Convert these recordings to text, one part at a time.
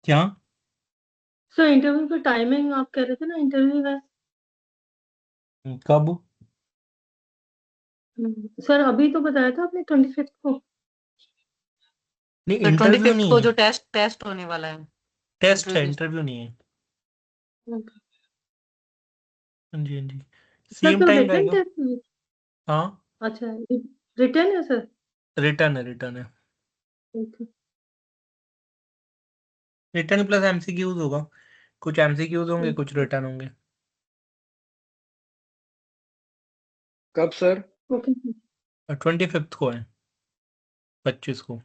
क्या? Sir interview का timing आप कह रहे थे ना, इंटरव्यू है। कब? सर अभी तो बताया था आपने 25th को। नहीं, तो ट्वेंटी इंटरव्यू फिफ्थ नहीं को है। जो टेस्ट होने वाला है। टेस्ट है, इंटरव्यू। इंटरव्यू नहीं है। हाँ जी, हाँ जी। सर सेम तो टाइम रिटन रहेगा। टेस्ट। हाँ। अच्छा, रिटर्न है सर। रिटर्न है, रिटर्न है। ओके। रिटर्न प्लस एमसीक्यूज होगा। कुछ एमसीक्यूज होंगे, कुछ रिटर्न होंगे। कब सर? ओके। 25th को है। 25 को।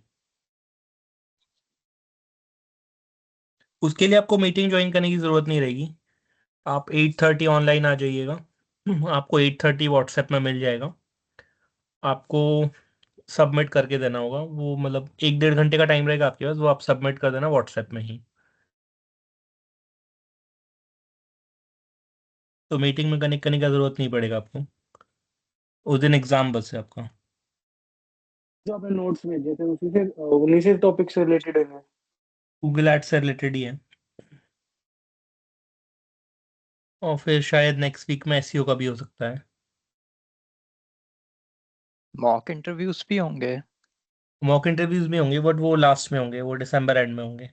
उसके लिए आपको मीटिंग ज्वाइन करने की ज़रूरत नहीं रहेगी। आप 8:30 ऑनलाइन आ जाइएगा। आपको 8:30 व्हाट्सएप में मिल जाएगा। आपको सबमिट करके देना होगा वो, मतलब 1-1.5 घंटे का टाइम रहेगा आपके पास, वो आप सबमिट कर देना व्हाट्सएप में ही। तो मीटिंग में कनेक्ट करने का ज़रूरत नहीं पड़ेगा आपको। उस दिन एग्ज़ाम बस है आपका। जो आपने नोट्स भेजे थे उन्हीं से टॉपिक से रिलेटेड है। गूगल एड से रिलेटेड ही है। और फिर शायद नेक्स्ट वीक में एसईओ का भी हो सकता है। मॉक इंटरव्यूज भी होंगे? मॉक इंटरव्यूज भी होंगे, बट वो लास्ट में होंगे, वो दिसंबर एंड में होंगे।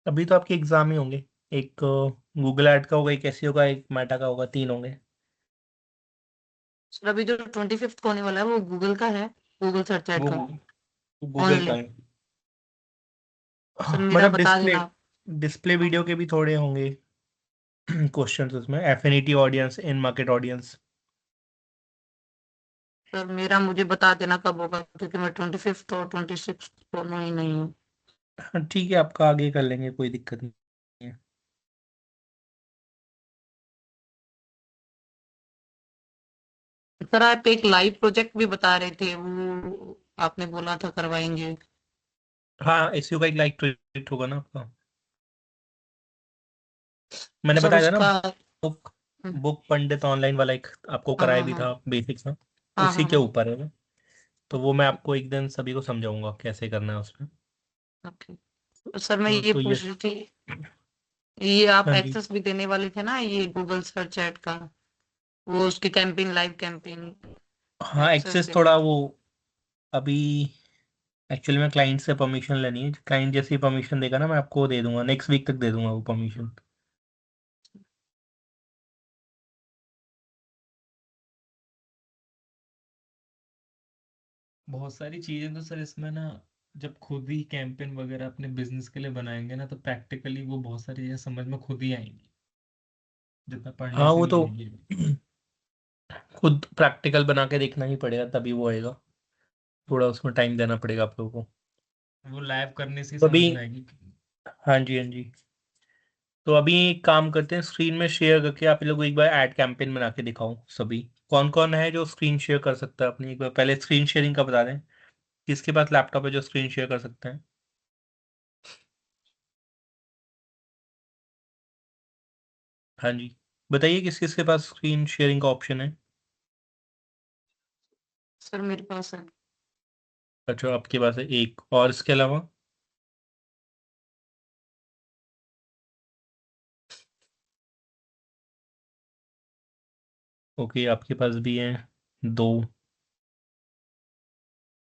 अभी तो आपके एग्जाम ही होंगे। एक गूगल एड का होगा, एक एसईओ का, एक मेटा का होगा, 3 होंगे। सर अभी जो 25th को होने वाला है वो गूगल का है, गूगल सर्च एड वो का गूगल का ओनली। है। सर मेरा मतलब बता डिस्प्ले देना। डिस्प्ले वीडियो के भी थोड़े होंगे क्वेश्चंस उसमें, एफिनिटी ऑडियंस, इन मार्केट ऑडियंस। सर मेरा मुझे बता देना कब होगा, क्योंकि मैं 25th और 26th को नहीं हूँ। हाँ ठीक है, आपका आगे कर लेंगे, कोई दिक्कत नहीं है। सर आप एक लाइव प्रोजेक्ट भी बता रहे थे, वो आपने बोला था करवाएंगे। हाँ, एसईओ का एक लाइक प्रोजेक्ट होगा ना आपका। मैंने सर बताया था ना। उसका। बुक हम्म, बुक पंडित ऑनलाइन वाला एक आपको हाँ कराया हाँ भी हाँ था बेसिक्स में। हाँ उसी हाँ के हाँ। ऊपर है वो। तो वो मैं आपको एक दिन सभी को समझाऊंगा कैसे करना है उसमें। ओके। सर मैं ये तो ये। पूछ रही थी, ये आप हाँ जी। एक्सेस भी देने वाले थे ना ये गूगल सर्च एड का, वो उसकी कैंपेन, लाइव कैंपेन हाँ, एक्सेस एक्सेस देने थोड़ा वाले। वो अभी एक्चुअली में क्लाइंट से परमिशन लेनी है। क्लाइंट जैसी परमिशन देगा ना, मैं आपको दे दूंगा, नेक्स्ट वीक तक दे दूंगा वो परमिशन। बहुत सारी चीजें तो सर इसमें ना, जब खुद ही कैंपेन वगैरह अपने बिजनेस के लिए बनाएंगे ना, तो प्रैक्टिकली वो बहुत सारी चीजें समझ में खुद ही आएंगी, जितना पढ़ने हाँ, से वो नहीं तो आएंगी। खुद प्रैक्टिकल बना के देखना ही पड़ेगा, तभी वो आएगा। थोड़ा उसमें टाइम देना पड़ेगा आप लोगों को। वो लाइव करने से ही तो समझ अभी। में आएगी। हाँ जी, हाँ जी। तो अभी एक काम करते हैं, स्क्रीन में शेयर करके आप लोग एक बार ऐड कैंपेन बना के दिखाओ सभी। कौन कौन है जो स्क्रीन शेयर कर सकता है अपनी, एक बार पहले स्क्रीन शेयरिंग का बता दें। किसके पास लैपटॉप है जो स्क्रीन शेयर कर सकते हैं? हाँ जी। बताइए किस किसके पास स्क्रीन शेयरिंग का ऑप्शन है। सर मेरे पास है। अच्छा, आपके पास है एक, और इसके अलावा? ओके, आपके पास भी है 2।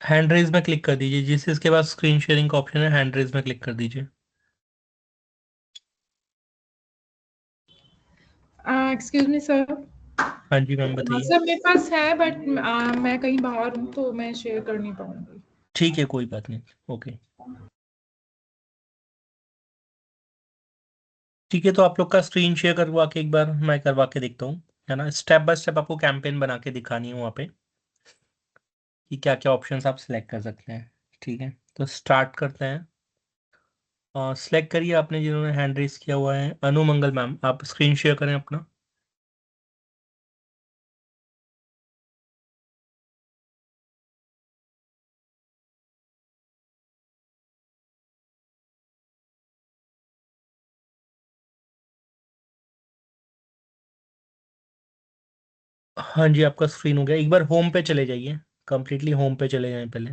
हैंड रेज में क्लिक कर दीजिए, जिस जिसके पास स्क्रीन शेयरिंग का ऑप्शन है हैंड रेज में क्लिक कर दीजिए। Excuse me sir. हाँ जी मैम, बताइए। सर मेरे पास है बट मैं कहीं बाहर हूँ तो मैं शेयर कर नहीं पाऊंगी। ठीक है, कोई बात नहीं। ओके। ठीक है, तो आप लोग का स्क्रीन शेयर करवा के एक बार मैं करवा के देखता हूँ। है ना, स्टेप बाय स्टेप आपको कैंपेन बना के दिखानी है वहाँ पे, कि क्या क्या ऑप्शंस आप सिलेक्ट कर सकते हैं। ठीक है, तो स्टार्ट करते हैं। सिलेक्ट करिए आपने जिन्होंने हैंड रेस किया हुआ है, अनु मंगल मैम, आप स्क्रीन शेयर करें अपना। हाँ जी, आपका स्क्रीन हो गया। एक बार होम पे चले जाइए, कंप्लीटली होम पे चले जाएं पहले।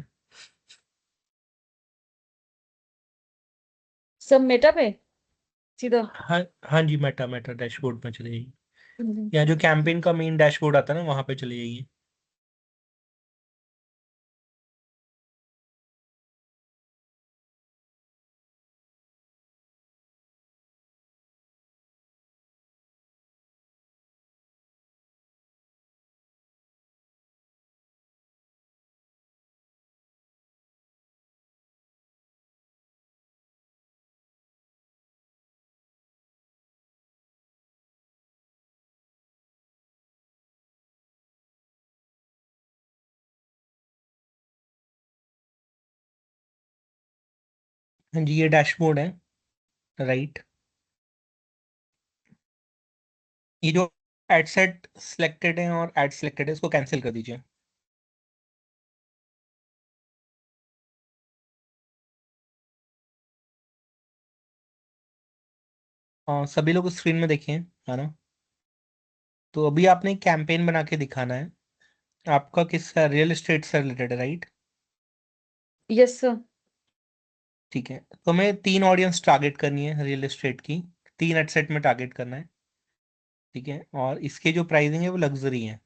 सब मेटा पे सीधा। हाँ हाँ जी, मेटा मेटा डैशबोर्ड में चले जाइए। हम्म। यहाँ जो कैंपेन का मेन डैशबोर्ड आता है ना, वहाँ पे चले जाइए। हाँ जी, ये डैशबोर्ड है, राइट। ये जो एड सेट सिलेक्टेड है और एड सिलेक्टेड है, इसको कैंसिल कर दीजिए। सभी लोग स्क्रीन में देखिए, है ना। तो अभी आपने कैंपेन बना के दिखाना है। आपका किस रियल एस्टेट से रिलेटेड है, राइट? Yes sir. ठीक है, तो हमें 3 ऑडियंस टारगेट करनी है रियल एस्टेट की, 3 एडसेट में टारगेट करना है। ठीक है, और इसके जो प्राइसिंग है वो लग्जरी है,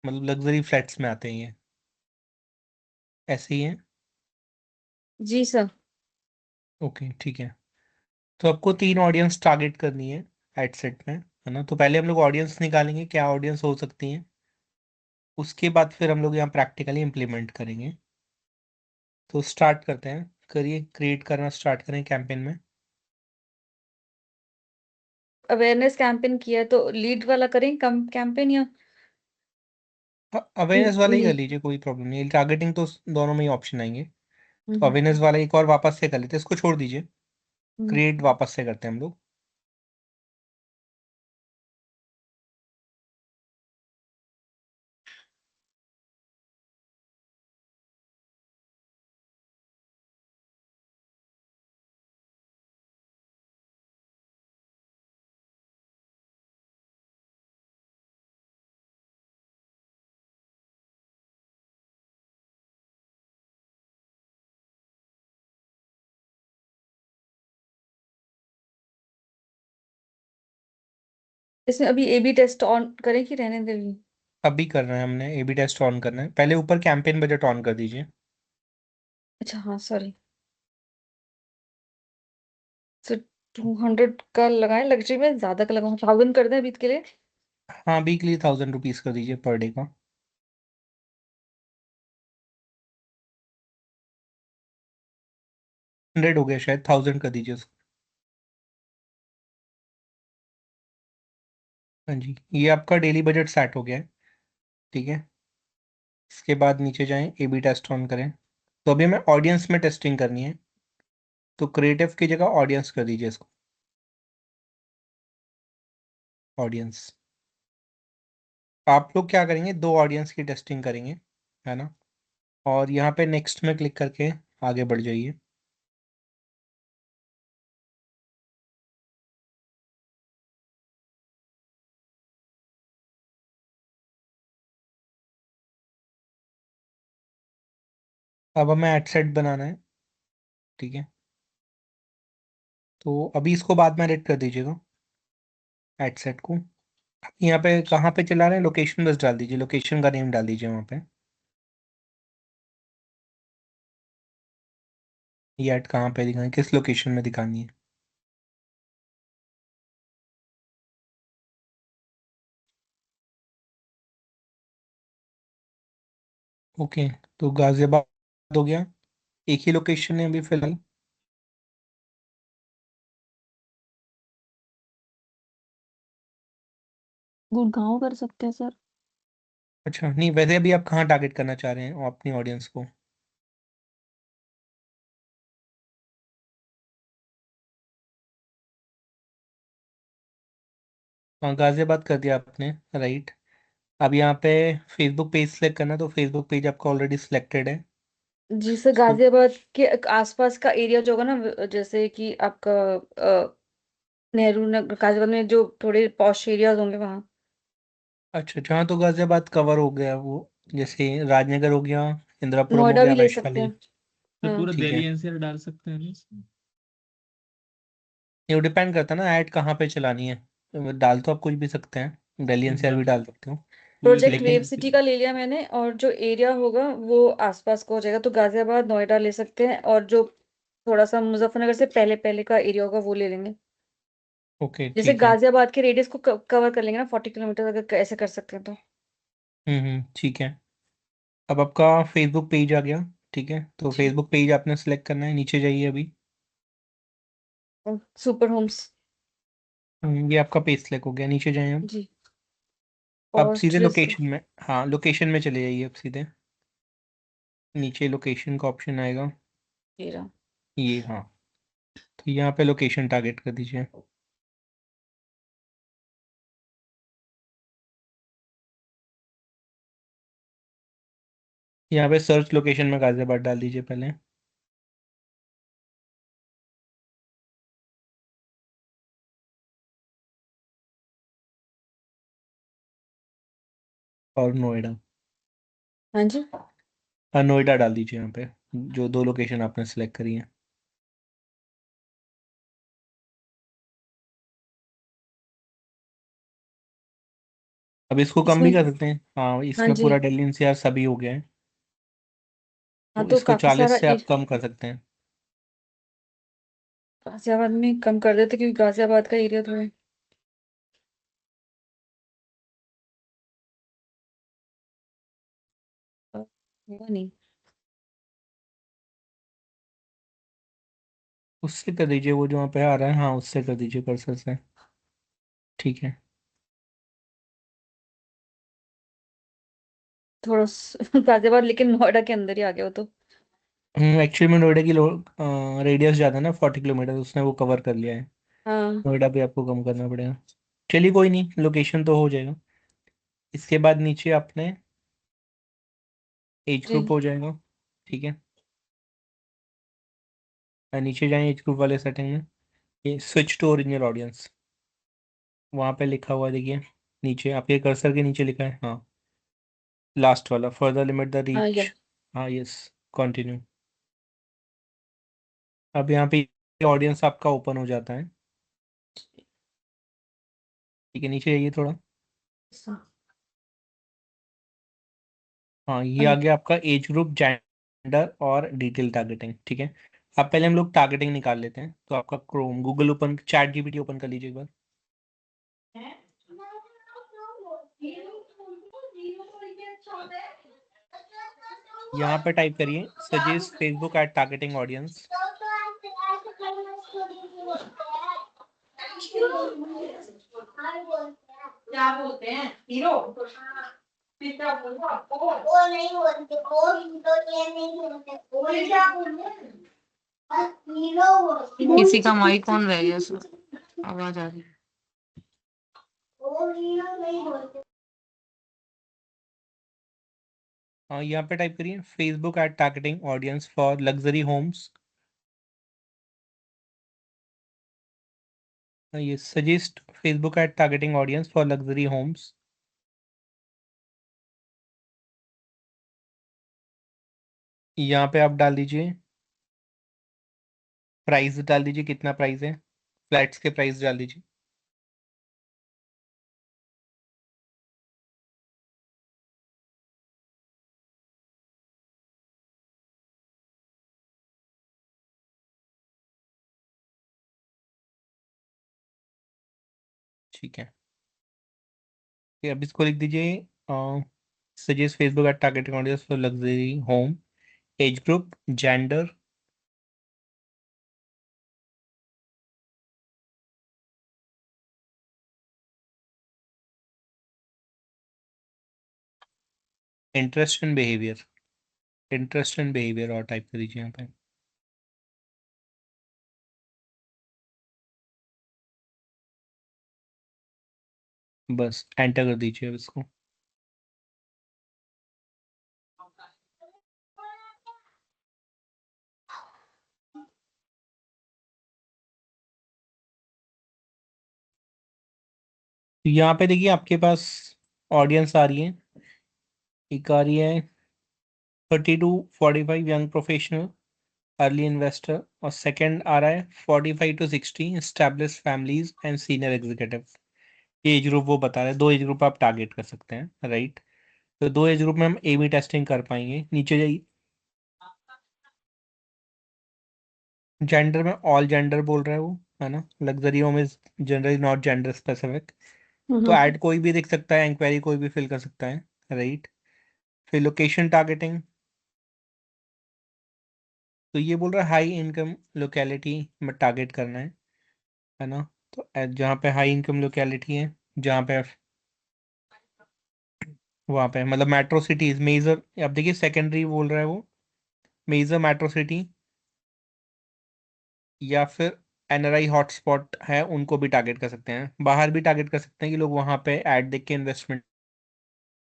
मतलब लग्जरी फ्लैट्स में आते हैं ये, ऐसे ही है। जी सर। ओके ठीक है, तो आपको 3 ऑडियंस टारगेट करनी है एडसेट में, है ना। तो पहले हम लोग ऑडियंस निकालेंगे, क्या ऑडियंस हो सकती है, उसके बाद फिर हम लोग यहाँ प्रैक्टिकली इम्प्लीमेंट करेंगे। तो स्टार्ट करते हैं, करिए, क्रिएट करना स्टार्ट करें कैंपेन में। अवेयरनेस कैंपेन किया है तो लीड वाला करें कम कैंपेन या अवेयरनेस वाला ही कर लीड? लीजिए, कोई प्रॉब्लम नहीं है। टारगेटिंग तो दोनों में ही ऑप्शन आएंगे। तो अवेयरनेस वाला एक और वापस से कर लेते हैं, इसको छोड़ दीजिए, क्रिएट वापस से करते हैं हम लोग। इसमें अभी ए बी टेस्ट ऑन करें कि रहने दें? अभी करना है हमने, ए बी टेस्ट ऑन करना है। पहले ऊपर कैंपेन बजट ऑन कर दीजिए। अच्छा हाँ सॉरी। सर 200 का लगाएं, लग्जरी में ज्यादा का लगाऊं, 1000 कर दें अभी के लिए। हाँ, अभी के लिए 1000 रुपीज़ कर दीजिए पर डे का। 100 हो गया शायद, 1000 कर दीजिए उसको। हाँ जी, ये आपका डेली बजट सेट हो गया है। ठीक है, इसके बाद नीचे जाएं, ए बी टेस्ट ऑन करें। तो अभी हमें ऑडियंस में टेस्टिंग करनी है, तो क्रिएटिव की जगह ऑडियंस कर दीजिए इसको, ऑडियंस। आप लोग क्या करेंगे, 2 ऑडियंस की टेस्टिंग करेंगे, है ना। और यहाँ पे नेक्स्ट में क्लिक करके आगे बढ़ जाइए। अब हमें एड सेट बनाना है। ठीक है, तो अभी इसको बाद में एडिट कर दीजिएगा, एड सेट को। यहाँ पे कहाँ पे चला रहे हैं, लोकेशन बस डाल दीजिए, लोकेशन का नेम डाल दीजिए वहाँ पे। ये ऐड कहाँ पे दिखाएं, किस लोकेशन में दिखानी है। ओके, तो गाजियाबाद हो गया, एक ही लोकेशन है अभी फिलहाल। गुड़गांव कर सकते हैं सर। अच्छा, नहीं वैसे अभी आप कहाँ टारगेट करना चाह रहे हैं अपनी ऑडियंस को? हाँ, गाजियाबाद कर दिया आपने, राइट। अब यहाँ पे फेसबुक पेज सेलेक्ट करना है, तो फेसबुक पेज आपका ऑलरेडी सिलेक्टेड है। जी सर, इसको, गाजियाबाद के आसपास का एरिया जो होगा ना, जैसे कि आपका नेहरू नगर, गाजियाबाद में जो थोड़े पॉश एरियाज होंगे वहाँ। अच्छा जहाँ तो गाजियाबाद कवर हो गया वो, जैसे राजनगर हो गया, इंदिरापुरम हो नोएडा गया, भी ले सकते वैशाली। हैं। तो हाँ। पूरा ठीक दिल्ली है, एनसीआर डाल सकते हैं ना इसमें? ये डिपेंड करता है ना ऐड कहाँ पे चलानी है। तो डाल तो आप कुछ भी सकते हैं, दिल्ली एनसीआर भी डाल सकते हो, प्रोजेक्ट वेव लेकिन सिटी का ले लिया मैंने, और जो एरिया होगा वो आसपास का हो जाएगा, तो गाजियाबाद नोएडा ले सकते हैं, और जो थोड़ा सा मुजफ्फरनगर से पहले पहले का एरिया होगा वो ले लेंगे। ओके जैसे ठीक है। गाजियाबाद के रेडियस को कवर कर लेंगे ना 40 किलोमीटर, अगर ऐसे कर सकते हैं तो। ठीक है। अब आपका फेसबुक पेज आ गया, ठीक है, तो जी। फेसबुक पेज आपने सेलेक्ट करना है, नीचे जाइए अभी। Super Homes. ये आपका पेज सेलेक्ट हो गया, नीचे जाइए आप। जी। अब और सीधे लोकेशन में, हाँ लोकेशन में चले जाइए अब सीधे, नीचे लोकेशन का ऑप्शन आएगा तेरा ये, हाँ, तो यहाँ पे लोकेशन टारगेट कर दीजिए। यहाँ पे सर्च लोकेशन में गाजियाबाद डाल दीजिए पहले, और नोएडा। हाँ जी। हाँ नोएडा डाल दीजिए यहाँ पे, जो दो लोकेशन आपने सेलेक्ट करी है। अब इसको कम भी इसमें कर सकते हैं, हाँ हाँ इसमें जी। पूरा दिल्ली एनसीआर सभी हो गया है, हाँ तो तो इसको काफी 40 सारा से आप कम कर सकते हैं। गाजियाबाद में कम कर देते, क्योंकि गाजियाबाद का एरिया थोड़ा होगा नहीं। उससे कर दीजिए, वो जो वहाँ पे आ रहा है, हाँ उससे कर दीजिए कर्सर से, ठीक है। थोड़ा गाजियाबाद लेकिन नोएडा के अंदर ही आ गया वो तो। एक्चुअली में नोएडा की रेडियस ज़्यादा है ना, 40 किलोमीटर, उसने वो कवर कर लिया है। हाँ नोएडा पे आपको कम करना पड़ेगा। चलिए कोई नहीं, लोकेशन तो हो जाएगा। इसके बाद नीचे आपने एज ग्रुप जी। हो जाएगा, ठीक है। नीचे जाएं एज ग्रुप वाले सेटिंग में, ये स्विच टू ओरिजिनल ऑडियंस, वहाँ पे लिखा हुआ है, देखिए नीचे आपके कर्सर के नीचे लिखा है, हाँ लास्ट वाला, फर्दर लिमिट द हाँ रीच। या हाँ यस, कंटिन्यू। अब यहाँ पे ऑडियंस आपका ओपन हो जाता है, ठीक है, नीचे जाइए थोड़ा। हाँ ये आ गया आपका एज ग्रुप, जेंडर और डिटेल टारगेटिंग, ठीक है। अब पहले हम लोग टारगेटिंग निकाल लेते हैं, तो आपका Chrome Google open, chat GPT open कर लीजिए एक बार। यहाँ पे टाइप करिए suggest Facebook at targeting audience. क्या बोलते हैं हीरो? वो नहीं बोलते, वो हीरो ये नहीं बोलते, वो क्या बोलते हीरो बोलते, किसी का माइक ऑन रह गया सर, आवाज आ रही है। वो हीरो नहीं बोलते। हाँ यहाँ पे टाइप करिए Facebook at targeting audience for luxury homes. ये suggest Facebook at targeting audience for luxury homes. यहाँ पे आप डाल दीजिए प्राइस, डाल दीजिए कितना प्राइस है, फ्लैट्स के प्राइस डाल दीजिए। ठीक है, अब इसको लिख दीजिए suggest Facebook at targeting audience for luxury home, age group, gender, interest and behaviour, interest and behaviour और टाइप कर दीजिए यहाँ पे। बस एंटर कर दीजिए अब इसको। तो यहाँ पे देखिए आपके पास ऑडियंस आ रही है, एक आ रही है 30 to 45 young professional, early investor, और सेकंड आ रहा है 45 to 60 establish families and senior executive. Age group वो बता रहे हैं, 2 एज ग्रुप आप टारगेट कर सकते हैं, राइट। तो 2 एज ग्रुप में हम A/B टेस्टिंग कर पाएंगे। नीचे जाइए, जेंडर में ऑल जेंडर बोल रहा है वो, है ना। Luxury home is generally not gender specific, तो ऐड कोई भी दिख सकता है, इंक्वायरी कोई भी फिल कर सकता है, राइट। फिर लोकेशन टारगेटिंग, तो ये बोल रहा है हाई इनकम लोकेलिटी में टारगेट करना है ना। तो जहाँ पे हाई इनकम लोकेलिटी है, जहाँ पे वहाँ पे मतलब मेट्रो सिटीज मेजर, अब देखिए सेकेंडरी बोल रहा है वो, मेजर मेट्रो सिटी या फिर NRI हॉटस्पॉट है, उनको भी टारगेट कर सकते हैं। बाहर भी टारगेट कर सकते हैं कि लोग वहाँ पे ऐड देख के इन्वेस्टमेंट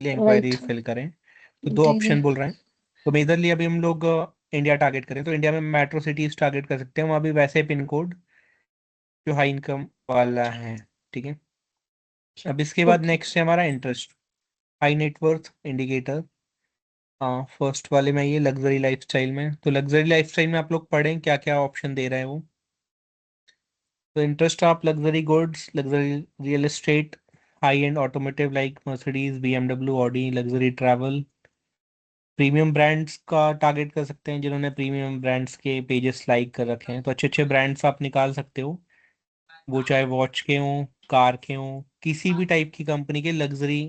लिए इंक्वायरी राइट। फिल करें। तो 2 जी जी। ऑप्शन बोल रहे हैं। तो मेजरली अभी हम लोग इंडिया टारगेट करें तो इंडिया में मेट्रो सिटीज टारगेट कर सकते हैं, वहाँ भी वैसे पिन कोड जो हाई इनकम वाला है, ठीक है। अब इसके बाद ओके। नेक्स्ट है हमारा इंटरेस्ट, हाई नेटवर्थ इंडिकेटर। हाँ, फर्स्ट वाले में ये लग्जरी लाइफस्टाइल में, तो लग्जरी लाइफस्टाइल में आप लोग पढ़ें क्या क्या ऑप्शन दे रहे हैं वो। तो इंटरेस्ट आप luxury goods, luxury real estate, high and automotive like Mercedes, BMW, Audi, luxury travel, premium brands का टारगेट कर सकते हैं जिन्होंने प्रीमियम ब्रांड्स के पेजेस लाइक कर रखे हैं, तो अच्छे अच्छे ब्रांड्स आप निकाल सकते हो, वो चाहे वॉच के हों, कार के हों, किसी भी टाइप की कंपनी के लग्जरी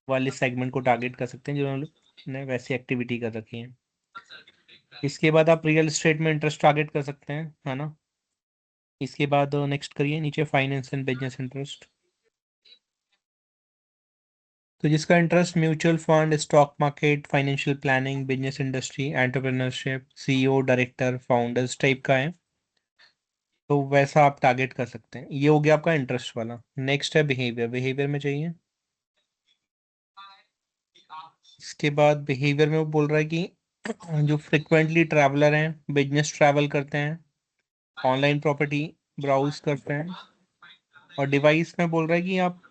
वाले सेगमेंट को टारगेट कर सकते हैं जिन्होंने वैसी एक्टिविटी कर रखी है। इसके बाद आप रियल एस्टेट में इंटरेस्ट टारगेट कर सकते हैं, है ना। इसके बाद नेक्स्ट करिए नीचे, फाइनेंस एंड बिजनेस इंटरेस्ट। तो जिसका interest mutual fund, stock market, financial planning, business industry, entrepreneurship, CEO, director, founders type का है, तो वैसा आप टारगेट कर सकते हैं। ये हो गया आपका इंटरेस्ट वाला। नेक्स्ट है बिहेवियर, बिहेवियर में चाहिए। इसके बाद बिहेवियर में वो बोल रहा है कि जो फ्रिक्वेंटली ट्रैवलर हैं, बिजनेस ट्रैवल करते हैं, ऑनलाइन प्रॉपर्टी ब्राउज करते हैं, और डिवाइस में बोल रहा है कि आप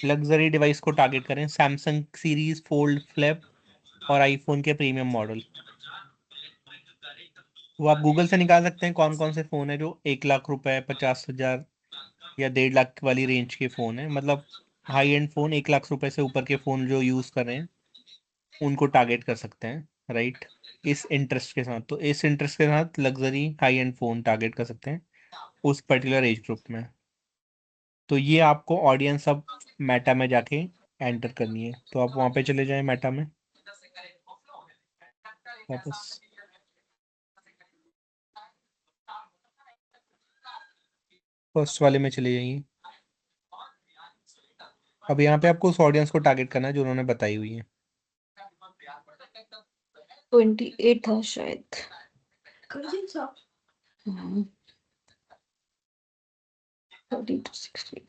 लग्जरी डिवाइस को टारगेट करें, सैमसंग सीरीज फोल्ड फ्लिप और आईफोन के प्रीमियम मॉडल। वो आप गूगल से निकाल सकते हैं कौन कौन से फ़ोन है जो 1 लाख रुपए, 50,000 या 1.5 लाख वाली रेंज के फ़ोन है, मतलब हाई एंड फ़ोन 1 लाख रुपए से ऊपर के फ़ोन जो यूज़ कर रहे हैं उनको टारगेट कर सकते हैं, राइट। इस इंटरेस्ट के साथ, तो इस इंटरेस्ट के साथ luxury high and phone target कर सकते हैं उस पर्टिकुलर एज ग्रुप में। तो ये आपको ऑडियंस अब मेटा में जाके एंटर करनी है, तो आप वहाँ पे चले जाएं मेटा में वापस। फर्स्ट वाले में चले जाइए। अब यहाँ पे आपको उस ऑडियंस को टारगेट करना है जो उन्होंने बताई हुई है। 28 था शायद। हाँ, 30 to 60।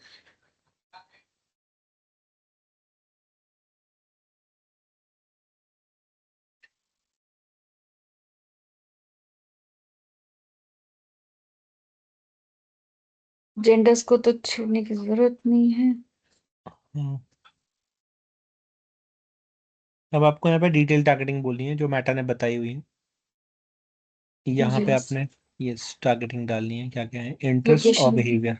जेंडर्स को तो छेड़ने की जरूरत नहीं है। अब आपको यहाँ पे डिटेल टारगेटिंग बोलनी है जो मेटा ने बताई हुई है। यहाँ पे यस। आपने ये टारगेटिंग डालनी है, क्या क्या है, इंटरेस्ट और लोकेशन। बिहेवियर।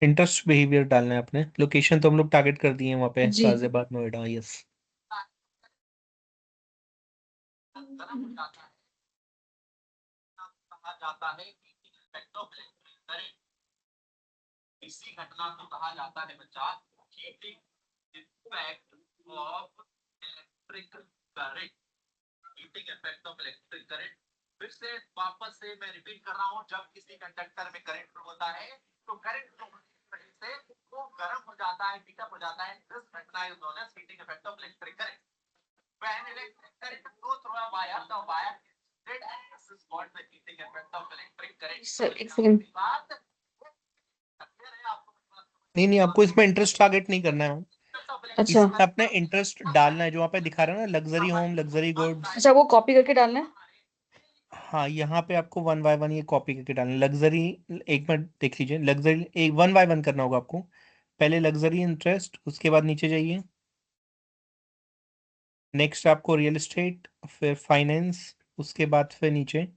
इंटरेस्ट बिहेवियर डालना है आपने। लोकेशन तो हम लोग टारगेट कर दिए हैं वहाँ पे, जी। गाजियाबाद, नोएडा, यस। सर एक सेकंड। नहीं नहीं, आपको इसमें इंटरेस्ट टारगेट नहीं करना है, अच्छा इसमें अपना इंटरेस्ट डालना है जो वहाँ पे दिखा रहा है ना, लग्जरी होम, लग्जरी गुड्स। अच्छा, वो कॉपी करके डालना है। हाँ, यहाँ पे आपको 1 बाय 1 ये कॉपी करके डालना है। लग्जरी, एक मिनट देख लीजिए, लग्जरी एक 1 बाय 1 करना होगा आपको। पहले लग्जरी इंटरेस्ट, उसके बाद नीचे जाइए, नेक्स्ट आपको रियल एस्टेट, फिर फाइनेंस, उसके बाद फिर नीचे,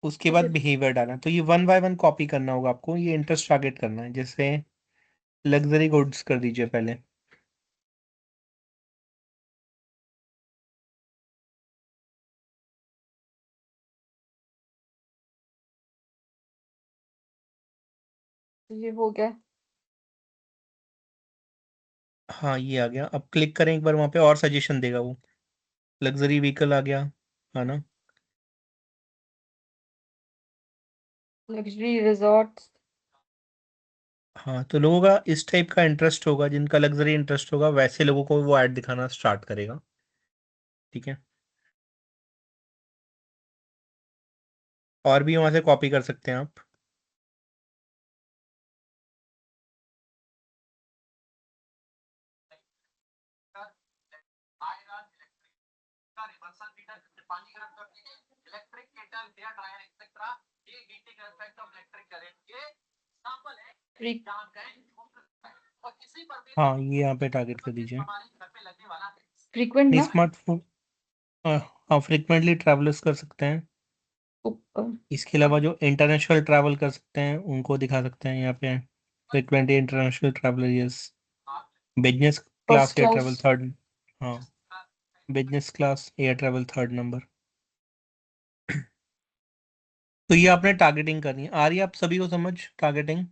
उसके ठीक बाद है बिहेवियर डालना। तो ये 1 बाय 1 कॉपी करना होगा आपको, ये इंटरेस्ट टारगेट करना है। जैसे लग्जरी गुड्स कर दीजिए पहले। ये हो गया। हाँ ये आ गया। अब क्लिक करें एक बार, वहाँ पे और सजेशन देगा वो। लग्जरी व्हीकल आ गया, है ना। Luxury resort. हाँ तो लोगों का इस टाइप का इंटरेस्ट होगा, जिनका लग्जरी इंटरेस्ट होगा वैसे लोगों को वो ऐड दिखाना स्टार्ट करेगा। ठीक है, और भी वहाँ से कॉपी कर सकते हैं आप। हाँ ये यहाँ पे टारगेट कर दीजिए। फ्रीक्वेंट नहीं ना स्मार्टफोन, हाँ फ्रिक्वेंटली ट्रैवलर्स कर सकते हैं। ऊपर। इसके अलावा जो इंटरनेशनल ट्रैवल कर सकते हैं उनको दिखा सकते हैं यहाँ पे। Frequently international traveller, yes. Business first class air travel class. Third. हाँ, business class air travel 3rd number. तो ये आपने टारगेटिंग करनी है। आ रही है आप सभी को समझ टारगेटिंग?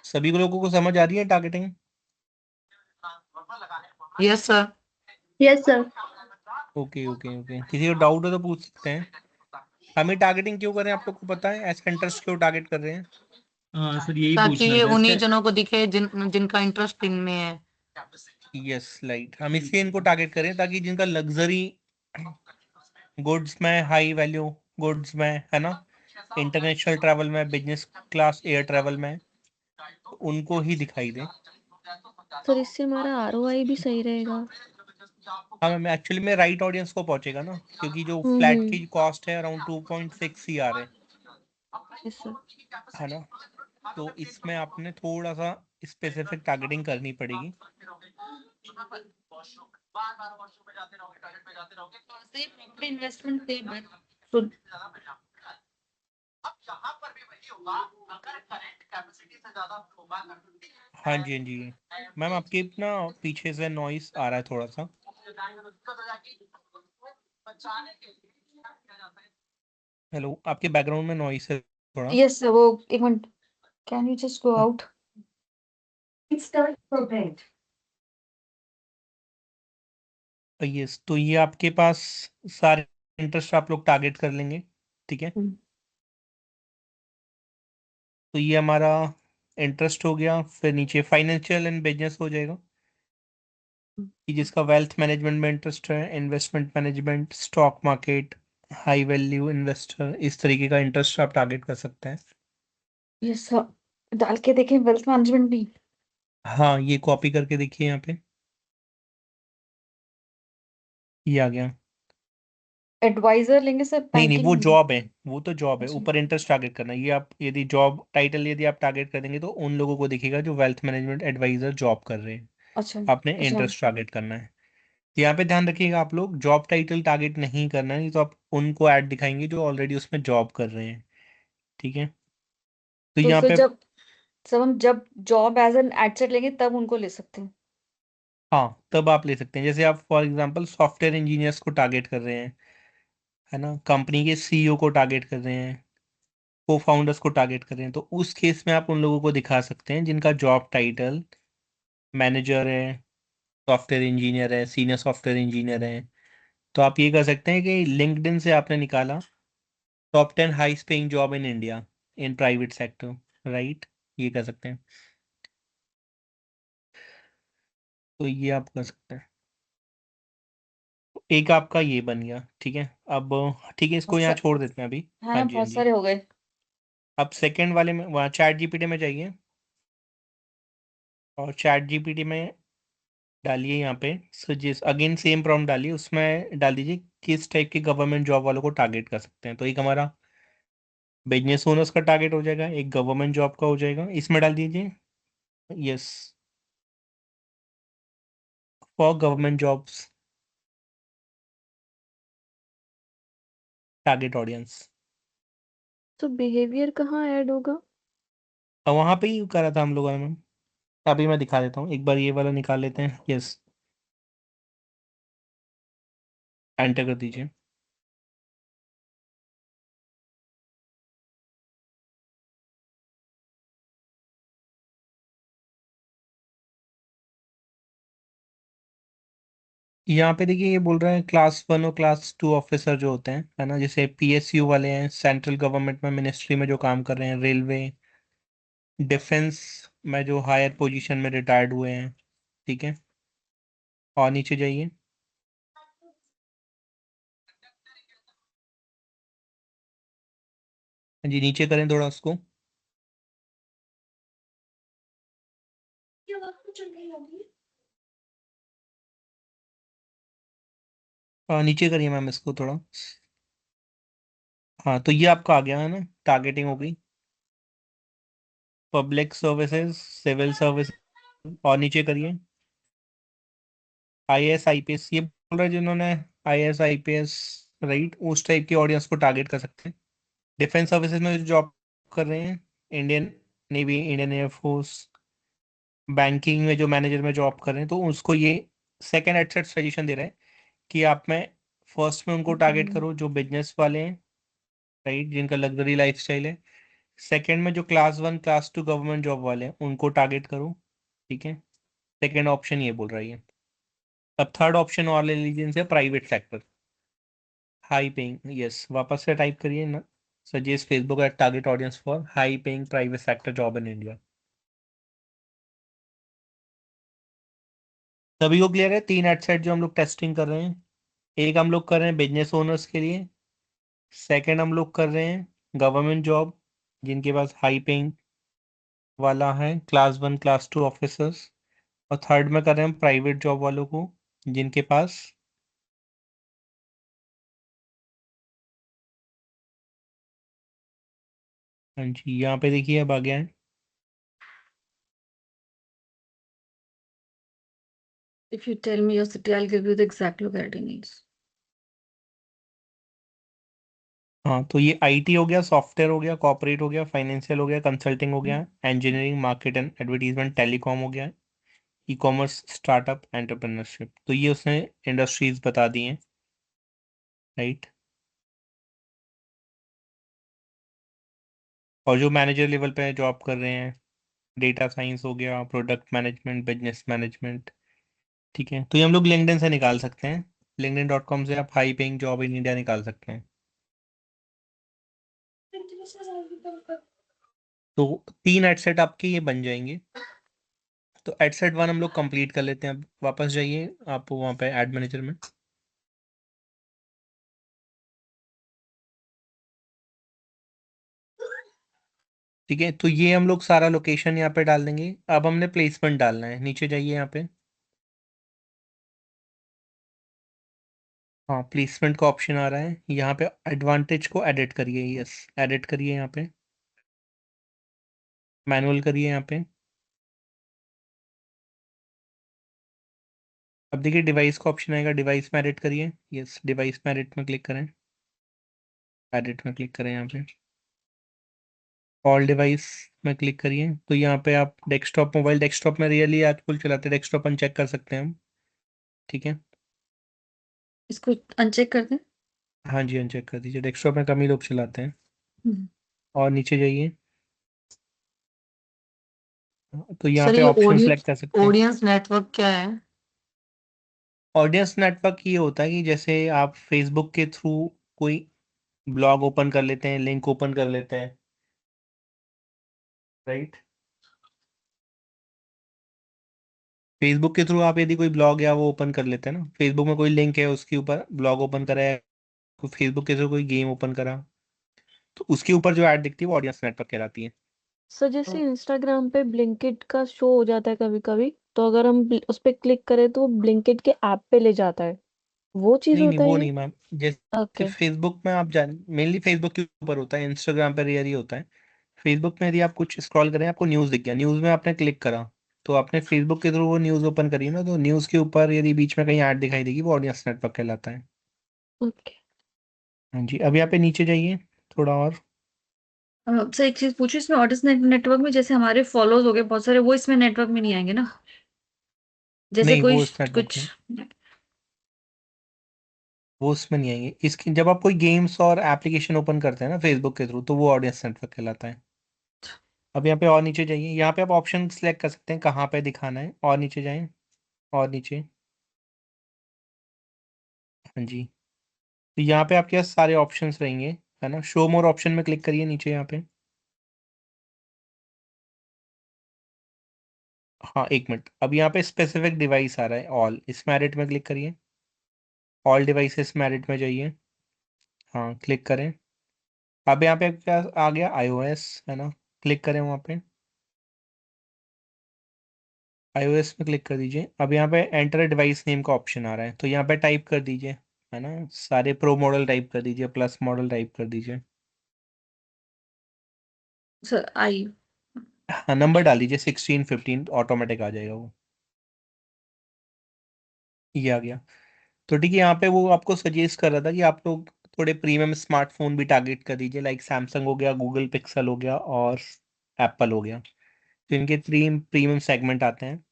सभी लोगों को समझ आ रही है targeting? Yes sir. Yes sir. Okay okay okay, किसी को डाउट हो तो पूछ सकते हैं। हमें टारगेटिंग क्यों कर रहे हैं आप लोग को पता है? ऐसा इंटरेस्ट क्यों टारगेट कर रहे हैं? हाँ सर, यही ताकि पूछना ये था उन्हीं इसका। जनों को दिखे जिनका इंटरेस्ट इनमें है। यस लाइट, हम इसलिए इनको टारगेट करें ताकि जिनका लग्जरी गुड्स में, हाई वैल्यू गुड्स में, है ना, इंटरनेशनल ट्रैवल में, बिजनेस क्लास एयर ट्रैवल में, तो उनको ही दिखाई दे। सर इससे हमारा आरओआई भी सही रहेगा। हाँ मैम, एक्चुअली में राइट ऑडियंस को पहुंचेगा ना, क्योंकि जो फ्लैट की कॉस्ट है अराउंड 2.6 CR है यस सर। है ना। तो इसमें आपने थोड़ा सा स्पेसिफिक टारगेटिंग करनी पड़ेगी। इन्वेस्टमेंट हाँ जी हाँ जी मैम, आपके ना पीछे से नॉइस आ रहा है थोड़ा सा। हेलो, आपके बैकग्राउंड में नॉइस है थोड़ा। यस सर, वो एक minute, can you just go out? Yes, तो ये आपके पास सारे इंटरेस्ट आप लोग टारगेट कर लेंगे। ठीक है, तो ये हमारा इंटरेस्ट हो गया। फिर नीचे फाइनेंशियल एंड बिजनेस हो जाएगा, कि जिसका वेल्थ मैनेजमेंट में इंटरेस्ट है, investment management, stock market, high value investor, इस तरीके का इंटरेस्ट आप टारगेट कर सकते हैं। यस सर, डाल के देखें वेल्थ मैनेजमेंट भी। हाँ ये कॉपी करके देखिए यहाँ पे, ये आ गया। एडवाइजर लेंगे सर, नहीं नहीं, वो बैंकिंग। जॉब है, वो तो जॉब है। अच्छा ऊपर इंटरेस्ट टारगेट करना है। ये आप यदि जॉब टाइटल यदि आप टारगेट कर देंगे तो उन लोगों को दिखेगा जो वेल्थ मैनेजमेंट एडवाइजर जॉब कर रहे हैं। अच्छा आपने अच्छा। इंटरेस्ट टारगेट करना है। तो यहाँ पे ध्यान रखिएगा, आप लोग जॉब टाइटल टारगेट नहीं करना है, नहीं तो आप उनको ऐड दिखाएंगे जो ऑलरेडी उसमें जॉब कर रहे हैं। ठीक है, तो तो यहाँ फिर पे जब हम जॉब एज एन एडसेट लेंगे तब उनको ले सकते हैं। हाँ तब आप ले सकते हैं। जैसे आप फॉर एग्जांपल सॉफ्टवेयर इंजीनियर्स को टारगेट कर रहे हैं, है ना, कंपनी के CEO को टारगेट कर रहे हैं, को फाउंडर्स को टारगेट कर रहे हैं, तो उस केस में आप उन लोगों को दिखा सकते हैं जिनका जॉब टाइटल मैनेजर है, सॉफ्टवेयर इंजीनियर है, सीनियर सॉफ्टवेयर इंजीनियर है। तो आप ये कर सकते हैं कि लिंक्डइन से आपने निकाला top 10 highest paying job in India in private sector, right, ये कर सकते हैं। तो ये आप कर सकते हैं। एक आपका ये बन गया। ठीक है, अब ठीक है, इसको यहाँ सर छोड़ देते हैं अभी। है हाँ ना, जी हाँ बहुत जी, सारे हो गए। अब सेकंड वाले में वहाँ चैट जीपीटी में जाइए, और चैट जीपीटी में डालिए यहाँ पे सजेस्ट, अगेन सेम प्रॉम्प्ट डालिए, उसमें डाल दीजिए किस टाइप के गवर्नमेंट जॉब वालों को टारगेट कर सकते हैं। तो एक हमारा बिजनेस ओनर्स का टारगेट हो जाएगा, एक गवर्नमेंट जॉब का हो जाएगा, इसमें डाल दीजिए yes for government jobs target audience. तो बिहेवियर कहाँ ऐड होगा? और वहां पे ही करा था हम लोगों ने। अभी मैं दिखा देता हूँ, एक बार ये वाला निकाल लेते हैं। यस, एंटर कर दीजिए। यहाँ पे देखिए ये बोल रहे हैं क्लास 1 और क्लास 2 ऑफिसर जो होते हैं, है ना, जैसे पीएसयू वाले हैं, सेंट्रल गवर्नमेंट में मिनिस्ट्री में जो काम कर रहे हैं, रेलवे, डिफेंस में जो हायर पोजीशन में रिटायर्ड हुए हैं। ठीक है, और नीचे जाइए। हाँ जी, नीचे करें थोड़ा उसको। नीचे करिए मैम इसको थोड़ा। हाँ, तो ये आपका आ गया है ना, टारगेटिंग हो गई, पब्लिक सर्विसेज, सिविल सर्विस। और नीचे करिए आईएएस आईपीएस। ये बोल रहे हैं जिन्होंने आईएएस आईपीएस, राइट, उस टाइप की ऑडियंस को टारगेट कर सकते हैं। डिफेंस सर्विसेज में जो जॉब कर रहे हैं, Indian navy, Indian air force, banking में जो मैनेजर में जॉब कर रहे हैं, तो उसको ये सेकंड एडसेट सजेशन दे रहे हैं कि आप में फर्स्ट में उनको टारगेट करो जो बिजनेस वाले हैं, राइट, जिनका लग्जरी लाइफस्टाइल है। सेकंड में जो क्लास 1 क्लास 2 गवर्नमेंट जॉब वाले हैं उनको टारगेट करो। ठीक है, सेकंड ऑप्शन ये बोल रही है। अब थर्ड ऑप्शन और ले लीजिए इनसे, private sector, high paying. Yes, वापस से टाइप करिए ना, suggest Facebook eight target audience for high paying private sector job in India. सभी को क्लियर है? 3 एडसेट जो हम लोग टेस्टिंग कर रहे हैं, एक हम लोग कर रहे हैं बिजनेस ओनर्स के लिए, सेकंड हम लोग कर रहे हैं गवर्नमेंट जॉब जिनके पास हाई पेइंग वाला है, क्लास 1 क्लास 2 ऑफिसर्स, और थर्ड में कर रहे हैं प्राइवेट जॉब वालों को जिनके पास हाँ जी, यहाँ पे देखिए अब आ गया है। If you tell me your city, I'll give you the exact locality names. हाँ, तो ये आईटी हो गया, सॉफ्टवेयर हो गया, कॉर्पोरेट हो गया, फाइनेंशियल हो गया, कंसल्टिंग हो गया, engineering, market and advertisement, telecom हो गया, ई कॉमर्स, स्टार्टअप, एंटरप्रेन्योरशिप। तो ये उसने इंडस्ट्रीज बता दी हैं, राइट। और जो मैनेजर लेवल पे जॉब कर रहे हैं, डेटा साइंस हो गया, प्रोडक्ट मैनेजमेंट, बिजनेस मैनेजमेंट। ठीक है, तो ये हम लोग लिंक्डइन से निकाल सकते हैं। linkedin.com से आप high paying job in India निकाल सकते हैं। तो 3 एडसेट आपके ये बन जाएंगे। तो एडसेट 1 हम लोग कंप्लीट कर लेते हैं। अब वापस जाइए आप वहाँ पे एड मैनेजर में। ठीक है, तो ये हम लोग सारा लोकेशन यहाँ पे डाल देंगे। अब हमने प्लेसमेंट डालना है, नीचे जाइए यहाँ पे। हाँ, प्लेसमेंट का ऑप्शन आ रहा है यहाँ पे, एडवांटेज को एडिट करिए। यस, एडिट करिए यहाँ पे, मैनुअल करिए यहाँ पे। अब देखिए डिवाइस का ऑप्शन आएगा, डिवाइस में एडिट करिए। यस, डिवाइस में एडिट में क्लिक करें, एडिट में क्लिक करें यहाँ पे, ऑल डिवाइस में क्लिक करिए। तो यहाँ पे आप डेस्कटॉप, मोबाइल डेस्कटॉप में रियली आजकल चलाते हैं डेस्कटॉप, अनचेक कर सकते हैं हम। ठीक है, इसको अनचेक कर दें। हाँ जी, अनचेक कर दीजिए, डेस्कटॉप में कम ही लोग चलाते हैं। हम्म। और नीचे जाइए, तो यहाँ सर पे ये ऑप्शन सेलेक्ट कर सकते हैं। ऑडियंस नेटवर्क क्या है? ऑडियंस नेटवर्क ये होता है कि जैसे आप फेसबुक के थ्रू कोई ब्लॉग ओपन कर लेते हैं, लिंक ओपन कर लेते हैं, राइट। फेसबुक के थ्रू आप यदि कोई ब्लॉग या वो ओपन कर लेते हैं ना, फेसबुक में कोई लिंक है उसके ऊपर ब्लॉग ओपन करा है, फेसबुक के थ्रू कोई गेम ओपन करा, तो उसके ऊपर जो ऐड दिखती है वो ऑडियंस नेटवर्क कहलाती है। सर जैसे इंस्टाग्राम पे ब्लिंकिट का शो हो जाता है कभी कभी, तो अगर हम उस पे क्लिक करें तो वो ब्लिंकिट के ऐप पे ले जाता है, वो चीज नहीं नहीं, होता है वो ये? नहीं मैम, जैसे ओके। फेसबुक में आप जान, मेनली फेसबुक के ऊपर होता है, इंस्टाग्राम पे रेयर ही होता है। फेसबुक में यदि आप कुछ स्क्रॉल करें, आपको न्यूज़ दिख गया, न्यूज़ में आपने क्लिक करा, तो आपने फेसबुक के थ्रू वो न्यूज़ ओपन करी ना, तो न्यूज़ के ऊपर यदि बीच में कहीं ऐड दिखाई देगी वो ऑडियंस नेटवर्क कहलाता है। ओके। हाँ जी, अब यहाँ पे नीचे जाइए थोड़ा और। सर एक चीज पूछी, इसमें ऑडियंस नेटवर्क में जैसे हमारे फॉलोअर्स हो गए बहुत सारे, वो इसमें नेटवर्क में नहीं आएंगे ना? जैसे नहीं, कोई वो इस नेटवर्क कुछ में, वो उसमें नहीं आएंगे। इसकी जब आप कोई गेम्स और एप्लीकेशन ओपन करते हैं ना फेसबुक के थ्रू, तो वो ऑडियंस नेटवर्क कहलाता है। अब यहाँ पे और नीचे जाइए, यहाँ पे आप ऑप्शन सेलेक्ट कर सकते हैं कहाँ पे दिखाना है। और नीचे जाएं, और नीचे। हाँ जी, तो यहाँ पे आपके पास सारे ऑप्शंस रहेंगे, है ना। शो मोर ऑप्शन में क्लिक करिए नीचे यहाँ पे। हाँ, एक मिनट, अब यहाँ पे स्पेसिफिक डिवाइस आ रहा है ऑल, इसमें एडिट में क्लिक करिए। ऑल डिवाइसेस में एडिट में जाइए। हाँ, क्लिक करें। अब यहाँ पे क्या आ गया, iOS, है ना। क्लिक करें वहाँ पे, iOS में क्लिक कर दीजिए। अब यहाँ पे एंटर डिवाइस नेम का ऑप्शन आ रहा है, तो यहाँ पे टाइप कर दीजिए, है ना। सारे प्रो मॉडल टाइप कर दीजिए, प्लस मॉडल टाइप कर दीजिए। सर आई हाँ, नंबर डाल दीजिए 16 15, ऑटोमेटिक आ जाएगा वो। ये आ गया। तो ठीक है, यहाँ पे वो आपको सजेस्ट कर रहा था कि आप लोग थोड़े प्रीमियम स्मार्टफोन भी टारगेट कर दीजिए, लाइक सैमसंग हो गया, गूगल पिक्सल हो गया और एप्पल हो गया। तो इनके प्रीमियम सेगमेंट आते हैं।